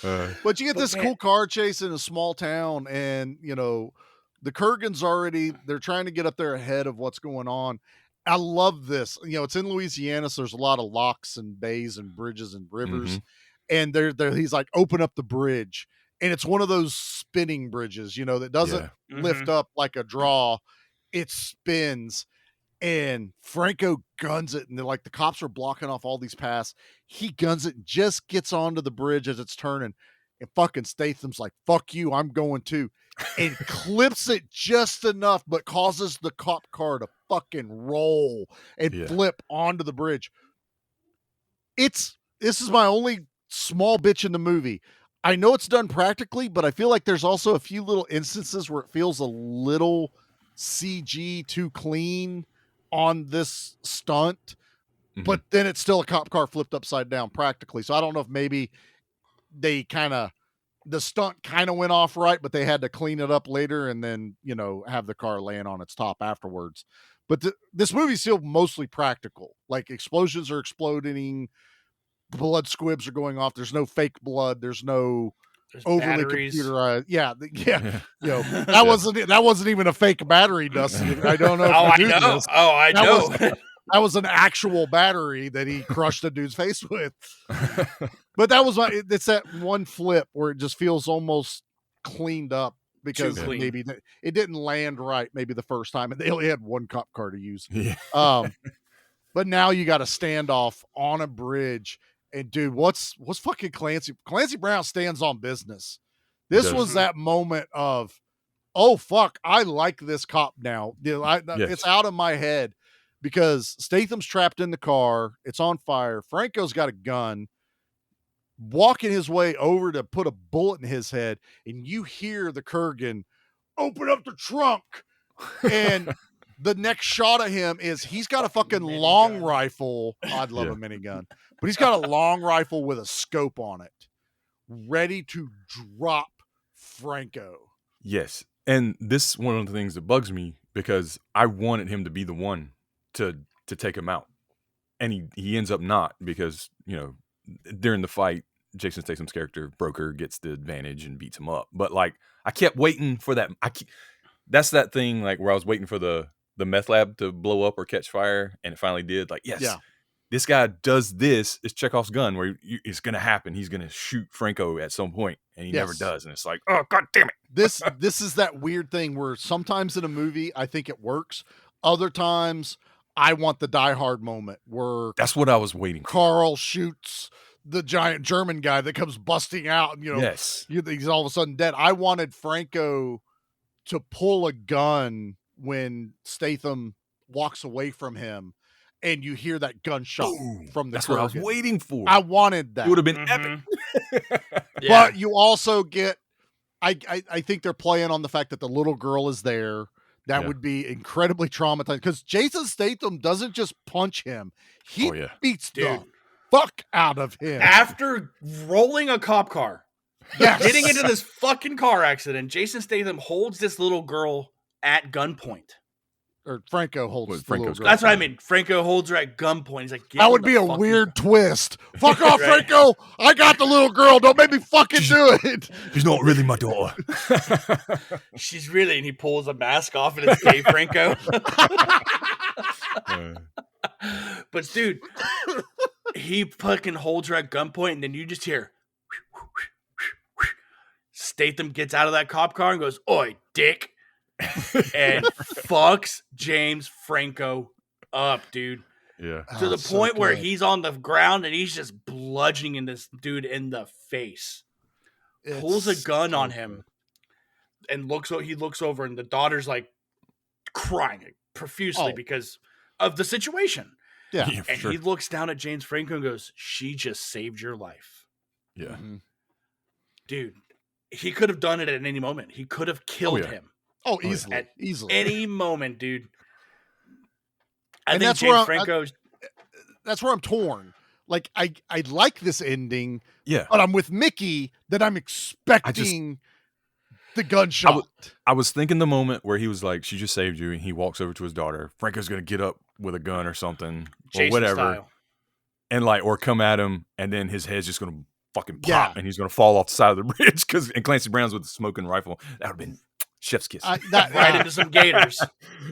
Uh, But you get But this man- cool car chase in a small town, and you know the Kurgan's they're trying to get up there ahead of what's going on. I love this. You know, it's in Louisiana, so there's a lot of locks and bays and bridges and rivers. And he's like, open up the bridge. And it's one of those spinning bridges, you know, that doesn't lift up like a draw. It spins. And Franco guns it, and like the cops are blocking off all these paths. He guns it and just gets onto the bridge as it's turning. And fucking Statham's like, "Fuck you, I'm going too," and clips it just enough, but causes the cop car to fucking roll and flip onto the bridge. This is my only small bitch in the movie. I know it's done practically, but I feel like there's also a few little instances where it feels a little CG too clean on this stunt, but then it's still a cop car flipped upside down practically. So I don't know if maybe the stunt kind of went off right, but they had to clean it up later and then, you know, have the car laying on its top afterwards. But this movie's still mostly practical. Like explosions are exploding, blood squibs are going off. There's no fake blood. There's no overly computerized. Yeah. You know, that wasn't even a fake battery, Dustin. I don't know. I know. That was an actual battery that he crushed a dude's face with. But it's that one flip where it just feels almost cleaned up because maybe it didn't land right maybe the first time, and they only had one cop car to use. Yeah. But now you got a standoff on a bridge. And dude, what's fucking Clancy? Clancy Brown stands on business. This was that moment of, oh fuck, I like this cop now. It's out of my head because Statham's trapped in the car. It's on fire. Franco's got a gun, walking his way over to put a bullet in his head, and you hear the Kurgan open up the trunk, and the next shot of him is he's got a fucking long rifle. I'd love a minigun, but he's got a long rifle with a scope on it, ready to drop Franco. Yes. And this is one of the things that bugs me because I wanted him to be the one to take him out. And he ends up not because, you know, during the fight, Jason Statham's character, Broker, gets the advantage and beats him up. But like, I kept waiting for that. That's that thing like where I was waiting for the meth lab to blow up or catch fire, and it finally did. Like, yes, this guy does this. It's Chekhov's gun where it's going to happen. He's going to shoot Franco at some point, and he never does. And it's like, oh, God damn it. This is that weird thing where sometimes in a movie, I think it works. Other times, I want the Die Hard moment where that's what I was waiting for. Carl shoots the giant German guy that comes busting out, and, you know, he's all of a sudden dead. I wanted Franco to pull a gun when Statham walks away from him, and you hear that gunshot from the That's what I was waiting for. I wanted that. It would have been epic. But you also get, I think they're playing on the fact that the little girl is there. That would be incredibly traumatizing because Jason Statham doesn't just punch him. He beats the fuck out of him. After rolling a cop car. Getting into this fucking car accident, Jason Statham holds this little girl at gunpoint. or Franco holds With the little Franco's girl. That's what I mean. Franco holds her at gunpoint. He's like, That would be a weird twist. Fuck off, Right. Franco. I got the little girl. Don't make me fucking do it. She's not really my daughter. She's really, and he pulls a mask off and it's Dave Franco. But dude, he fucking holds her at gunpoint, and then you just hear Statham gets out of that cop car and goes, "Oi, dick," and fucks James Franco up, dude. Yeah. To the so point where good. he's on the ground and he's just bludgeoning this dude in the face. Pulls a gun on him and he looks over, and the daughter's like crying profusely because of the situation. Yeah. And he looks down at James Franco and goes, "She just saved your life." Yeah. Dude, he could have done it at any moment. He could have killed him. Oh, easily. At easily. any moment, dude. I And think that's James where Franco's... That's where I'm torn. Like, I like this ending, Yeah. but I'm with Mickey that I'm expecting the gunshot. I was thinking the moment where he was like, "She just saved you," and he walks over to his daughter. Franco's gonna get up with a gun or something, Jason or whatever, style. and like, or come at him, and then his head's just gonna fucking pop, Yeah. and he's gonna fall off the side of the bridge. And Clancy Brown's with the smoking rifle. That would have been chef's kiss. Right into some gators.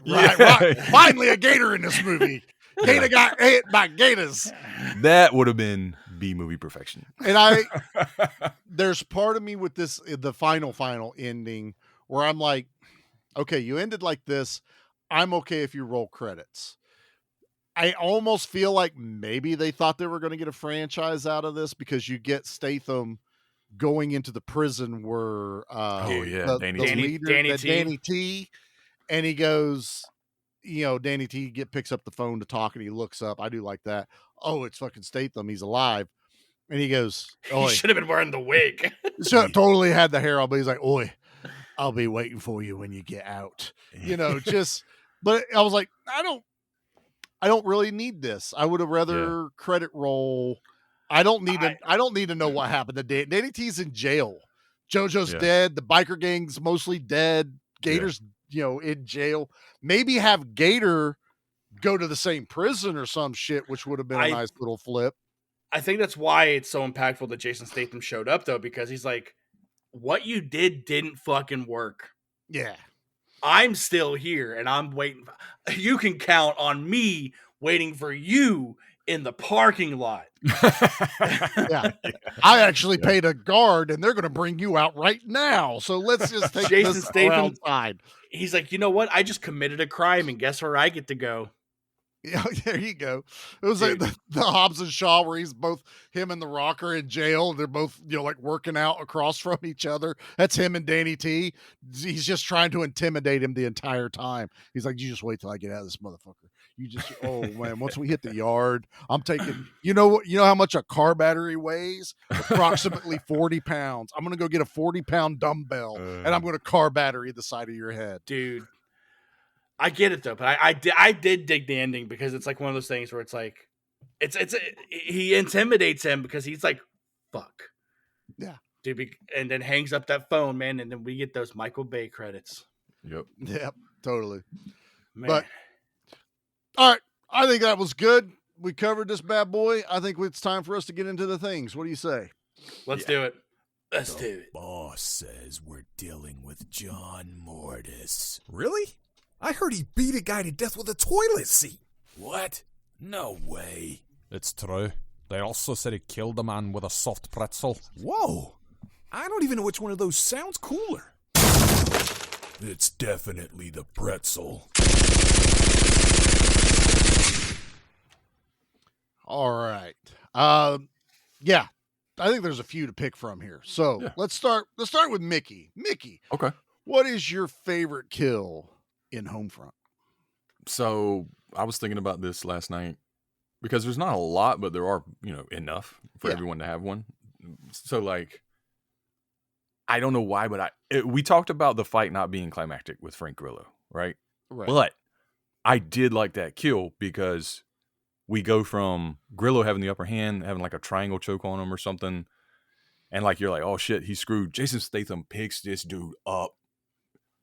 Right. Finally, a gator in this movie. Gator got hit by gators. That would have been B movie perfection. And there's part of me with this, the final ending, where I'm like, okay, you ended like this. I'm okay if you roll credits. I almost feel like maybe they thought they were going to get a franchise out of this, because you get Statham going into the prison where Danny T, and he goes, Danny T picks up the phone to talk, and he looks up. I do like that. Oh, it's fucking Statham. He's alive. And he goes, He should have been wearing the wig. So totally had the hair on, but he's like, "Oi, I'll be waiting for you when you get out." But I was like, I don't really need this. I would have rather credit roll. I don't need to know what happened to Danny. Danny T's in jail. JoJo's dead. The biker gang's mostly dead. Gator's, in jail. Maybe have Gator go to the same prison or some shit, which would have been a nice little flip. I think that's why it's so impactful that Jason Statham showed up, though, because he's like, what you didn't fucking work. Yeah. I'm still here, and I'm waiting. You can count on me waiting for you in the parking lot. Yeah. I actually paid a guard, and they're going to bring you out right now. So let's just take Jason this Statham outside. He's like, you know what? I just committed a crime, and guess where I get to go? Yeah, there you go. It was like the Hobbs and Shaw, where he's both him and the Rocker in jail. They're both, like working out across from each other. That's him and Danny T. He's just trying to intimidate him the entire time. He's like, "You just wait till I get out of this motherfucker. You just, oh man, once we hit the yard, I'm taking, you know how much a car battery weighs? Approximately 40 pounds. I'm going to go get a 40-pound dumbbell, and I'm going to car battery the side of your head." Dude. I get it though, but I did dig the ending, because it's like one of those things where it's like, he intimidates him because he's like, fuck. Yeah. Dude, and then hangs up that phone, man, and then we get those Michael Bay credits. Yep, totally. Man. But, all right, I think that was good. We covered this bad boy. I think it's time for us to get into the things. What do you say? Let's do it. Let's do it. Boss says we're dealing with John Mortis. Really? I heard he beat a guy to death with a toilet seat. What? No way. It's true. They also said he killed a man with a soft pretzel. Whoa. I don't even know which one of those sounds cooler. It's definitely the pretzel. All right. Yeah, I think there's a few to pick from here. So let's start with Mickey. Mickey. Okay. What is your favorite kill in Homefront? So I was thinking about this last night, because there's not a lot, but there are, enough for everyone to have one. So like, I don't know why, but we talked about the fight not being climactic with Frank Grillo, right? Right. But I did like that kill, because we go from Grillo having the upper hand, having like a triangle choke on him or something, and like you're like, oh shit, he's screwed. Jason Statham picks this dude up,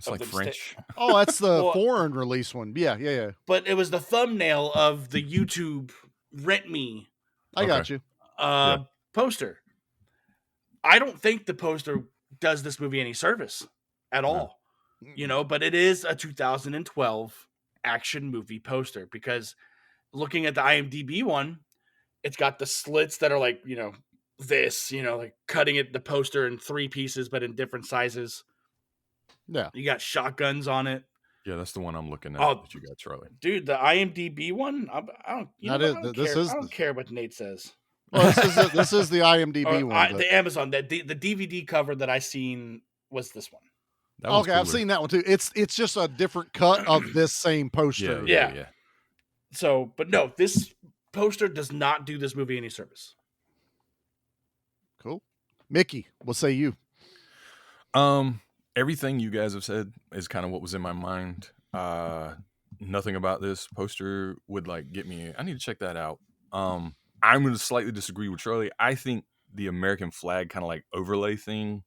It's of like them French. Oh, that's the Well- foreign release one. Yeah. but it was the thumbnail of the YouTube Rent Me I got you. poster. I don't think the poster does this movie any service at all, but it is a 2012 action movie poster because looking at the IMDb one, it's got the slits that are like, like cutting the poster in 3 pieces, but in different sizes. Yeah. You got shotguns on it. Yeah, that's the one I'm looking at Oh, that you got, Charlie. Dude, the IMDb one, I don't care what Nate says. Well, this is the IMDb one. The Amazon, the DVD cover that I seen was this one. Okay, I've seen that one too. It's just a different cut of this same poster. Yeah. So, but no, this poster does not do this movie any service. Cool. Mickey, what say you? Everything you guys have said is kind of what was in my mind. Nothing about this poster would like get me. I need to check that out. I'm going to slightly disagree with Charlie. I think the American flag kind of like overlay thing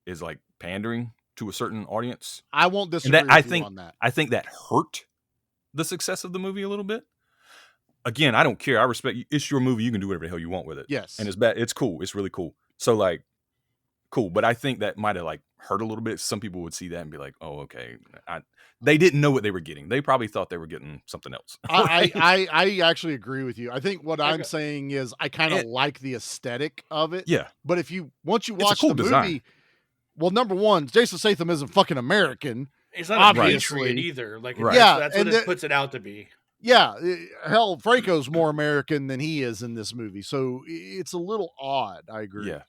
is like pandering to a certain audience. I won't disagree with you on that. I think that hurt the success of the movie a little bit. Again, I don't care. I respect you. It's your movie. You can do whatever the hell you want with it. Yes. And it's bad. It's cool. It's really cool. So like, cool. But I think that might have like hurt a little bit. Some people would see that and be like, oh, okay. They didn't know what they were getting. They probably thought they were getting something else. I actually agree with you. I think what I'm saying is I kind of like the aesthetic of it. Yeah. But once you watch the design. movie, well, number one, Jason Statham isn't fucking American. It's not a patriot either. Like, that's what it puts it out to be. Yeah, hell, Franco's more American than he is in this movie, so it's a little odd. I agree. Yeah,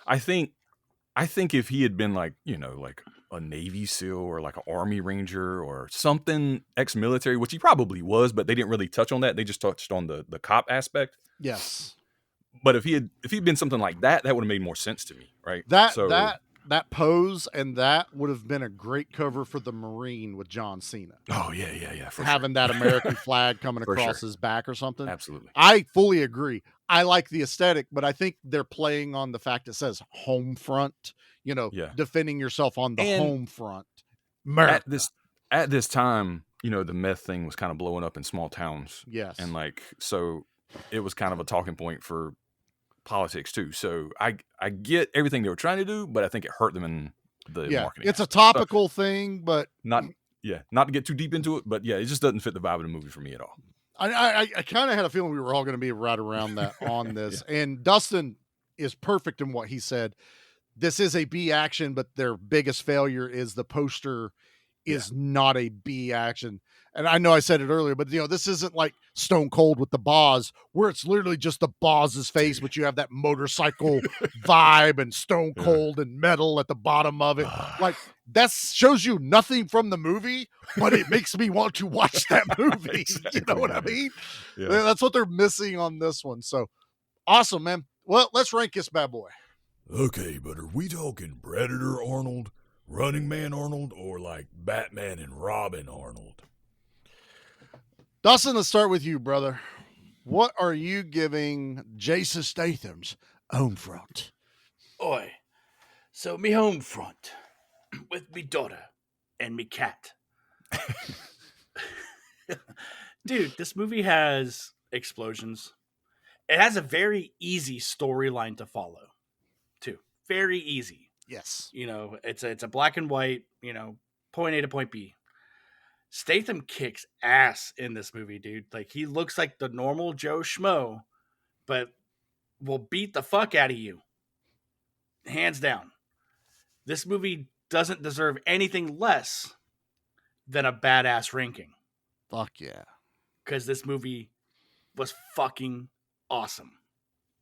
I think if he had been like like a Navy SEAL or like an Army Ranger or something ex-military, which he probably was, but they didn't really touch on that. They just touched on the cop aspect. Yes, but if he'd been something like that, that would have made more sense to me, right? That pose and that would have been a great cover for the Marine with John Cena. Oh yeah. For having that American flag coming across his back or something. Absolutely. I fully agree. I like the aesthetic, but I think they're playing on the fact it says Homefront, defending yourself on the home front. At this time, the meth thing was kind of blowing up in small towns. Yes. And like, so it was kind of a talking point for politics too. So I get everything they were trying to do, but I think it hurt them in the marketing. It's a topical thing, but not to get too deep into it, but it just doesn't fit the vibe of the movie for me at all. I kind of had a feeling we were all going to be right around that on this. And Dustin is perfect in what he said. This is a B action, but their biggest failure is the poster is not a B action. And I know I said it earlier, but this isn't like Stone Cold with the Boz, where it's literally just the Boz's face, but you have that motorcycle vibe and Stone Cold and metal at the bottom of it. Like that shows you nothing from the movie, but it makes me want to watch that movie. Exactly, you know what I mean? Yeah. That's what they're missing on this one. So awesome, man. Well, let's rank this bad boy. Okay, but are we talking Predator Arnold, Running Man Arnold, or like Batman and Robin Arnold? Dustin, let's start with you, brother. What are you giving Jason Statham's Homefront? Oi, so me Homefront with me daughter and me cat. Dude, this movie has explosions. It has a very easy storyline to follow, too. Very easy. Yes. It's a black and white, point A to point B. Statham kicks ass in this movie, dude. Like, he looks like the normal Joe Schmo, but will beat the fuck out of you. Hands down. This movie doesn't deserve anything less than a badass ranking. Fuck yeah. Because this movie was fucking awesome.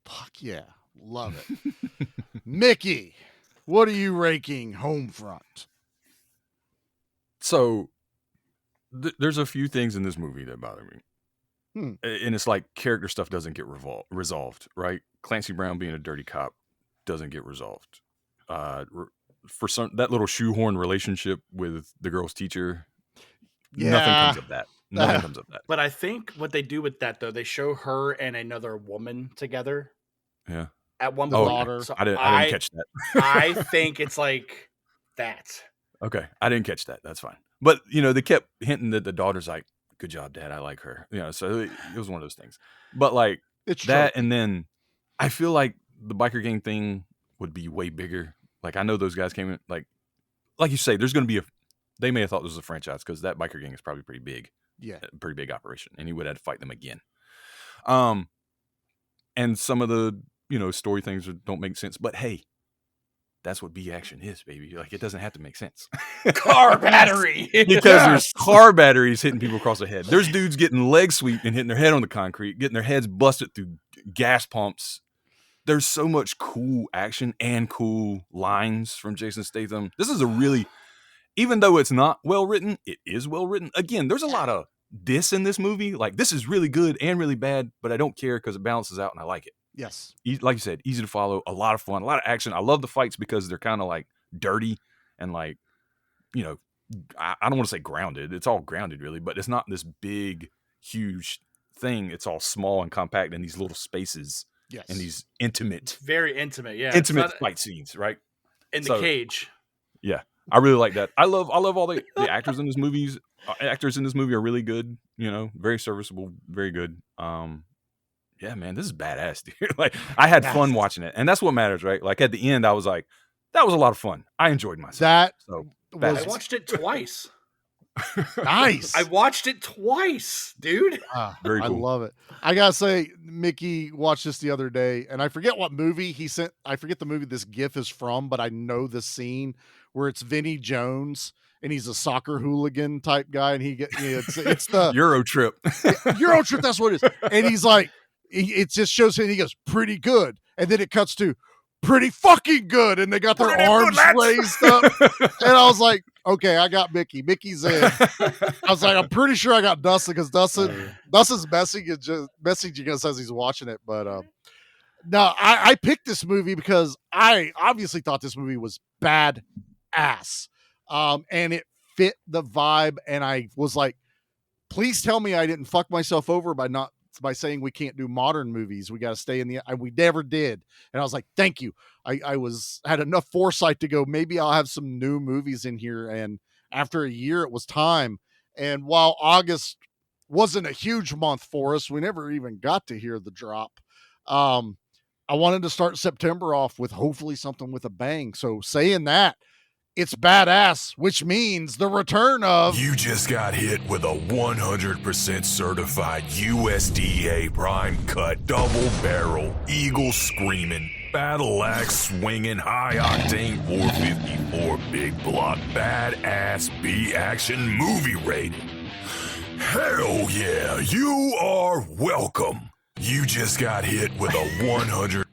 Fuck yeah. Love it. Mickey, what are you ranking Homefront? So there's a few things in this movie that bother me. And it's like character stuff doesn't get resolved, right? Clancy Brown being a dirty cop doesn't get resolved. For that little shoehorn relationship with the girl's teacher, nothing comes of that. Nothing comes of that. But I think what they do with that, though, they show her and another woman together. Yeah. At one point. daughter. So I didn't catch that. I think it's like that. Okay, I didn't catch that. That's fine. But they kept hinting that the daughter's like, "Good job, Dad. I like her." So it was one of those things. But like It's that, tropey. and then I feel like the biker gang thing would be way bigger. Like I know those guys came in, like you say, there's going to be they may have thought this was a franchise because that biker gang is probably pretty big. Yeah. A pretty big operation, and he would have to fight them again. And some of the story things don't make sense, but hey, that's what B action is, baby. Like it doesn't have to make sense. Car battery. Because there's car batteries hitting people across the head. There's dudes getting leg sweeped and hitting their head on the concrete, getting their heads busted through gas pumps. There's so much cool action and cool lines from Jason Statham. This is a really, even though it's not well written, it is well written. Again, there's a lot of this in this movie. Like this is really good and really bad, but I don't care because it balances out and I like it. Yes. Like you said, easy to follow, a lot of fun, a lot of action. I love the fights because they're kind of like dirty and like, I don't want to say grounded. It's all grounded really, but it's not this big, huge thing. It's all small and compact in these little spaces. Yes. And these intimate, very intimate. Yeah. intimate fight scenes, right? In the cage. Yeah. I really like that. I love all the actors in this movies. Actors in this movie are really good, very serviceable, very good. Yeah, man, this is badass, dude. Like I had fun watching it, and that's what matters, right? Like at the end, I was like, that was a lot of fun. I enjoyed myself. I watched it twice. Nice. I watched it twice, dude. Very cool. I love it. I gotta say, Mickey watched this the other day, and I forget what movie he sent. I forget the movie this GIF is from, but I know the scene where it's Vinnie Jones and he's a soccer hooligan type guy, and it's the Euro Trip. Euro Trip. That's what it is. And he's like, it just shows him. He goes, "Pretty good," and then it cuts to pretty fucking good, and they got their arms raised up, and I was like, okay, I got Mickey. Mickey's in. I was like, I'm pretty sure I got Dustin because Dustin's messaging us as he's watching it. But no, I picked this movie because I obviously thought this movie was bad ass, and it fit the vibe, and I was like, please tell me I didn't fuck myself over by saying we can't do modern movies. We got to stay we never did. And I was like, thank you. I had enough foresight to go, maybe I'll have some new movies in here. And after a year, it was time. And while August wasn't a huge month for us, we never even got to hear the drop. I wanted to start September off with hopefully something with a bang. So saying that, it's badass, which means the return of... You just got hit with a 100% certified USDA prime cut, double barrel, eagle screaming, battle axe swinging, high octane 454 big block, badass B action movie rating. Hell yeah, you are welcome. You just got hit with a 100%.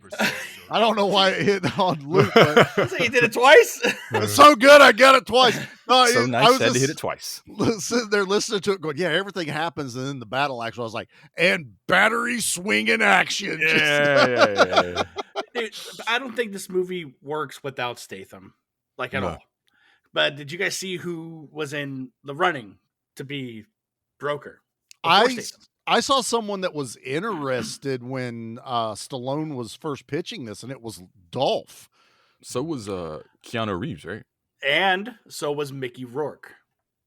I don't know why it hit on Luke, but So you did it twice? it's so good I got it twice. No, So nice, I was had to hit it twice. Sitting there listening to it going, yeah, everything happens, and then the battle action, I was like, and battery swinging action. Yeah. Dude, I don't think this movie works without Statham, like at all. But did you guys see who was in the running to be Broker? I saw someone that was interested when Stallone was first pitching this, and it was Dolph. So was Keanu Reeves, right? And so was Mickey Rourke.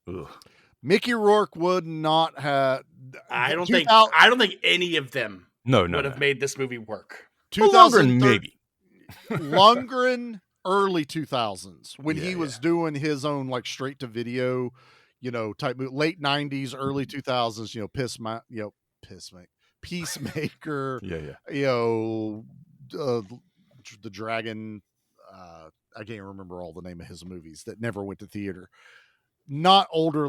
Ugh. Mickey Rourke would not have. I don't think any of them would have made this movie work. Lundgren, maybe. Lundgren, early 2000s when he was doing his own like straight to video, type late 90s, early 2000s. Peacemaker. The Dragon. I can't remember all the name of his movies that never went to theater. Not older.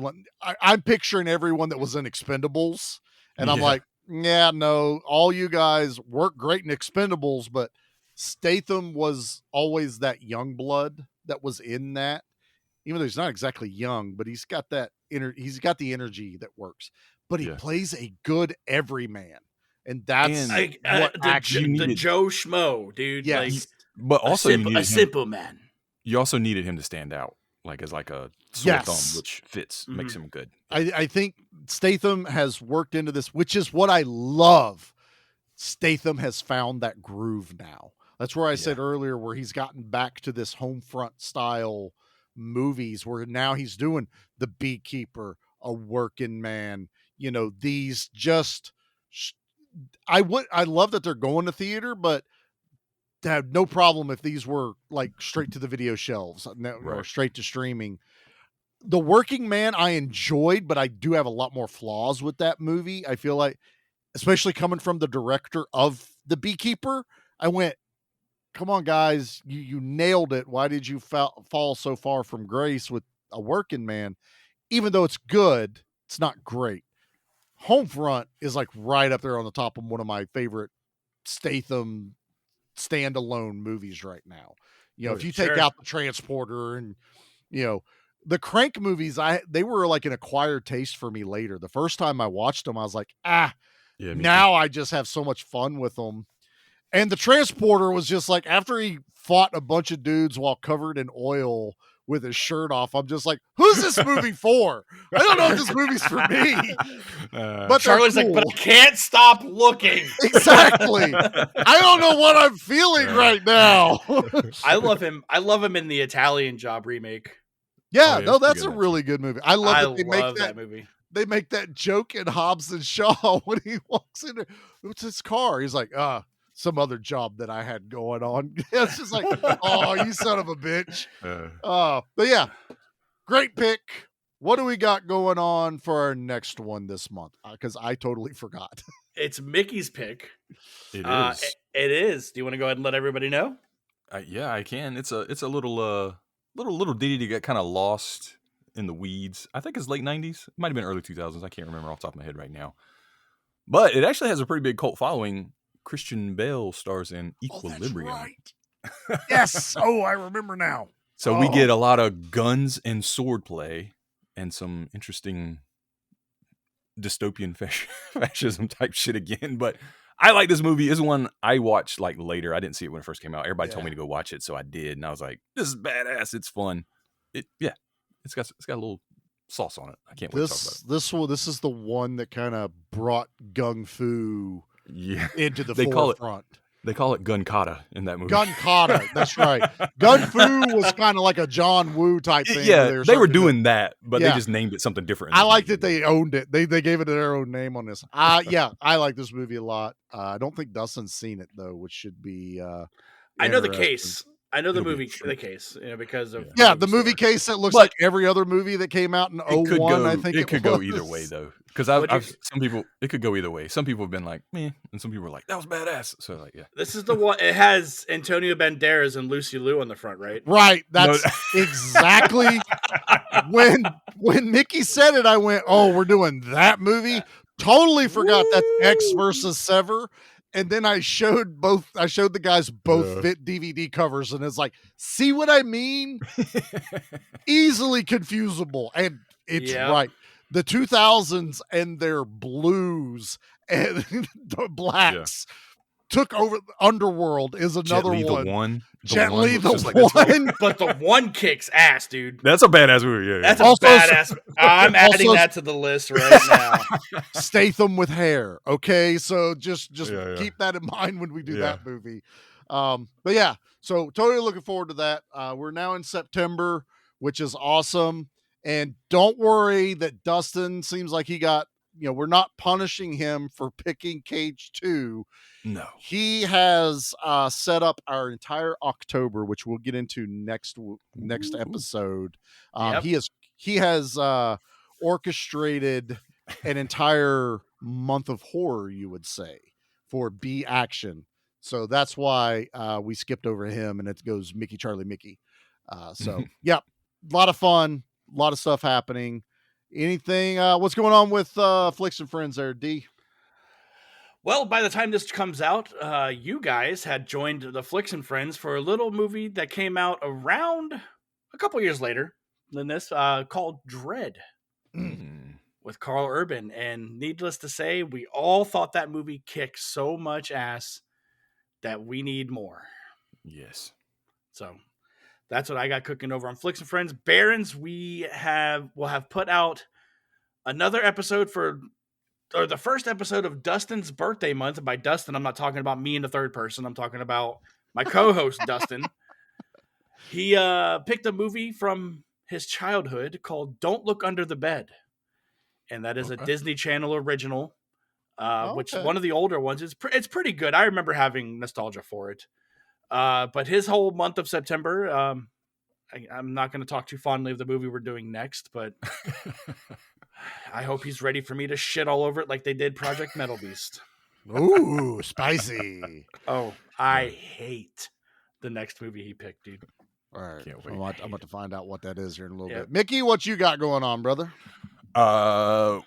I'm picturing everyone that was in Expendables, and I'm like, yeah, no, all you guys work great in Expendables, but Statham was always that young blood that was in that. Even though he's not exactly young, but he's got that he's got the energy that works. But he plays a good everyman, and that's what the Joe Schmo, dude. Yes. Like, but also a simple man. You also needed him to stand out, like as like a sore thumb, which fits, makes him good. I think Statham has worked into this, which is what I love. Statham has found that groove now. That's where I said earlier, where he's gotten back to this Homefront style movies where now he's doing The Beekeeper, A Working Man, these just I love that they're going to theater, but have no problem if these were like straight to the video shelves or straight to streaming. The Working Man I enjoyed, but I do have a lot more flaws with that movie. I feel like, especially coming from the director of The Beekeeper, I went, come on, guys, you nailed it. Why did you fall so far from grace with A Working Man? Even though it's good, it's not great. Homefront is like right up there on the top of one of my favorite Statham standalone movies right now. If you take out the Transporter and, the Crank movies, they were like an acquired taste for me later. The first time I watched them, I was like, now I just have so much fun with them. And the Transporter was just like, after he fought a bunch of dudes while covered in oil with his shirt off, I'm just like, who's this movie for? I don't know if this movie's for me. But Charlie's like, but I can't stop looking. Exactly. I don't know what I'm feeling right now. I love him. I love him in the Italian Job remake. Yeah, no, that's a really good movie. I love that movie. They make that joke in Hobbs and Shaw when he walks in there. What's his car? He's like, some other job that I had going on. It's just like, oh, you son of a bitch. But yeah, great pick. What do we got going on for our next one this month? Because I totally forgot. It's Mickey's pick. It is. It is. Do you want to go ahead and let everybody know? Yeah, I can. It's a little ditty to get kind of lost in the weeds. I think it's late 90s. It might have been early 2000s. I can't remember off the top of my head right now. But it actually has a pretty big cult following. Christian Bale stars in Equilibrium. Oh, that's right. Yes. Oh, I remember now. So we get a lot of guns and swordplay and some interesting dystopian fascism type shit again. But I like this movie. It's one I watched like later. I didn't see it when it first came out. Everybody told me to go watch it, so I did. And I was like, this is badass. It's fun. It's got a little sauce on it. I can't wait to talk about it. This is the one that kind of brought Gung Fu into the forefront. They call it Gun Kata in that movie. Gun Kata, that's right. Gun Fu was kind of like a John Woo type thing. Yeah, they were doing that, but they just named it something different. I like that they owned it. They gave it their own name on this. I like this movie a lot. I don't think Dustin's seen it though, which should be. I know the case. I know the movie, the case, because of the movie case that looks like every other movie that came out in 01. I think it could go either way though, because some people it could go either way. Some people have been like, meh, and some people were like, that was badass. So like, yeah, this is the one. It has Antonio Banderas and Lucy Liu on the front, right? Right. That's exactly when Mickey said it. I went, oh, we're doing that movie. Totally forgot that's X versus Sever. And then I showed the guys both fit DVD covers, and it's like, see what I mean? Easily confusable. And it's right. The 2000s and their blues and the blacks took over. Underworld is another one. Gently the one. But the one kicks ass, dude. That's a badass movie. Yeah, that's a badass. I'm adding that to the list right now. Statham with hair. Okay, so just keep that in mind when we do that movie. But yeah, so totally looking forward to that. We're now in September, which is awesome. And don't worry that Dustin seems like he got, we're not punishing him for picking Cage 2. No. He has set up our entire October, which we'll get into next episode. He has orchestrated an entire month of horror, you would say, for B Action. So that's why we skipped over him, and it goes Mickey, Charlie, Mickey. So, a lot of fun. A lot of stuff happening. Anything? What's going on with Flicks and Friends there, D? Well, by the time this comes out, you guys had joined the Flicks and Friends for a little movie that came out around a couple years later than this, called Dread with Carl Urban. And needless to say, we all thought that movie kicked so much ass that we need more. Yes. So that's what I got cooking over on Flicks and Friends. Barons, we'll have put out another episode or the first episode of Dustin's birthday month. And by Dustin, I'm not talking about me in the third person. I'm talking about my co-host, Dustin. He picked a movie from his childhood called Don't Look Under the Bed. And that is a Disney Channel original, which one of the older ones. It's pretty good. I remember having nostalgia for it. But his whole month of September, I'm not going to talk too fondly of the movie we're doing next, but I hope he's ready for me to shit all over it like they did Project Metal Beast. Ooh, spicy. Oh, I hate the next movie he picked, dude. All right. Can't wait. I'm about to find out what that is here in a little bit. Mickey, what you got going on, brother?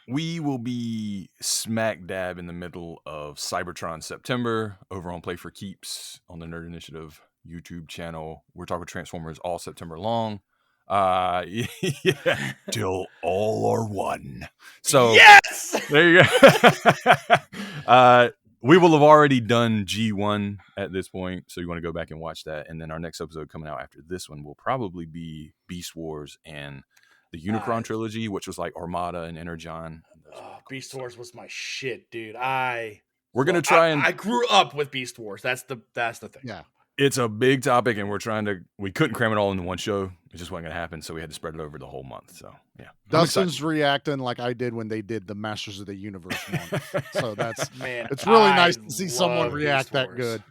We will be smack dab in the middle of Cybertron September over on Play for Keeps on the Nerd Initiative YouTube channel. We're talking Transformers all September long. Yeah, Till all are one. so Yes! there you go. We will have already done G1 at this point, so you want to go back and watch that. And then our next episode coming out after this one will probably be Beast Wars and the Unicron trilogy, which was like Armada and Energon. Beast Wars was my shit, dude. We're gonna try and I grew up with Beast Wars. That's the thing. Yeah. it's a big topic, and we couldn't cram it all into one show. It just wasn't gonna happen, so we had to spread it over the whole month. So yeah, Dustin's reacting like I did when they did the Masters of the Universe month. So that's Man, it's really nice to I see someone love react Beast that Wars. good.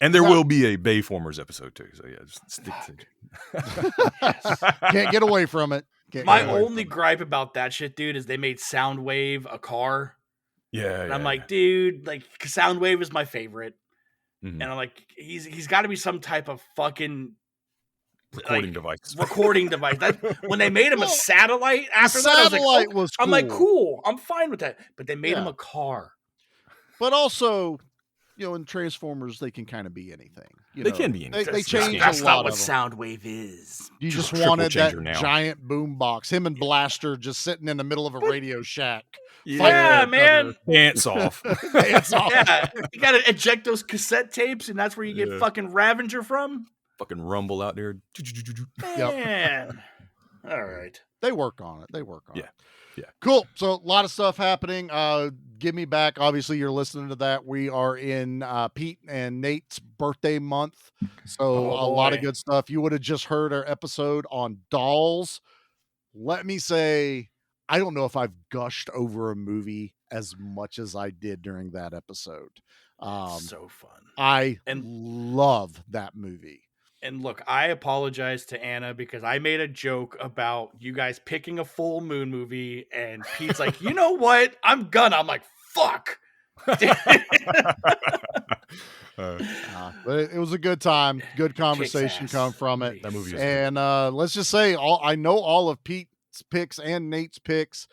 And there will be a Bayformers episode too. So yeah, just stick to Can't get away from it. My only gripe about that shit, dude, is they made Soundwave a car. Yeah, And I'm like, dude, like Soundwave is my favorite. Mhm. And I'm like, he's got to be some type of fucking recording device. Recording device. When they made him a satellite after that, I was like, I'm like, cool. I'm fine with that. But they made him a car. But also, in Transformers, they can kind of be anything. They can be anything. They change That's a not lot what of them. Soundwave is. You just Triple wanted that changer now. giant boom box. Him and Blaster just sitting in the middle of a Radio Shack. Yeah, man. Pants off. Pants off. Yeah, you got to eject those cassette tapes, and that's where you get fucking Ravager from. Fucking rumble out there. Man. All right. They work on it. Yeah. Cool. So a lot of stuff happening. Give Me Back. Obviously, you're listening to that. We are in Pete and Nate's birthday month. So a lot of good stuff. You would have just heard our episode on dolls. Let me say, I don't know if I've gushed over a movie as much as I did during that episode. So fun. I love that movie. And look, I apologize to Anna because I made a joke about you guys picking a full moon movie, and Pete's like, you know what? I'm like, fuck. But it was a good time. Good conversation come from it. That movie is and let's just say, I know all of Pete's picks and Nate's picks.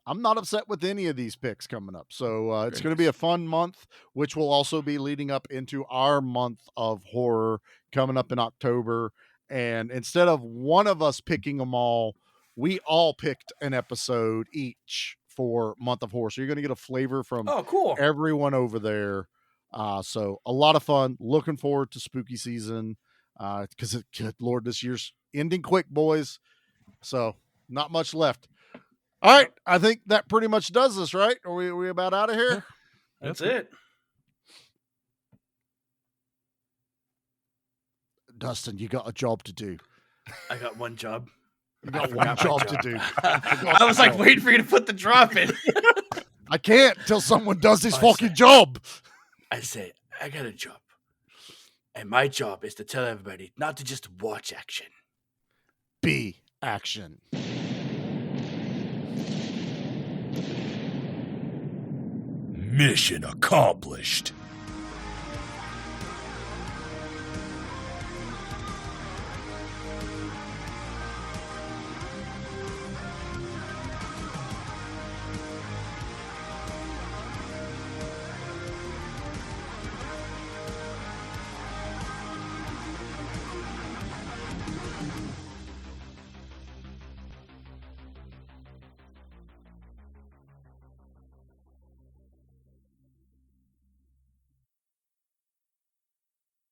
I'm not upset with any of these picks coming up. So it's going to be a fun month, which will also be leading up into our month of horror coming up in October. And instead of one of us picking them all, we all picked an episode each for month of horror. So you're going to get a flavor from everyone over there. So a lot of fun. Looking forward to spooky season because good Lord, this year's ending quick, boys. So not much left. All right, I think that pretty much does this, right? Are we about out of here? That's it. Dustin, you got a job to do. I got one job. You got one job to do. I was like waiting for you to put the drop in. I can't till someone does this fucking job. I say, I got a job. And my job is to tell everybody not to just watch action. Be action. Mission accomplished.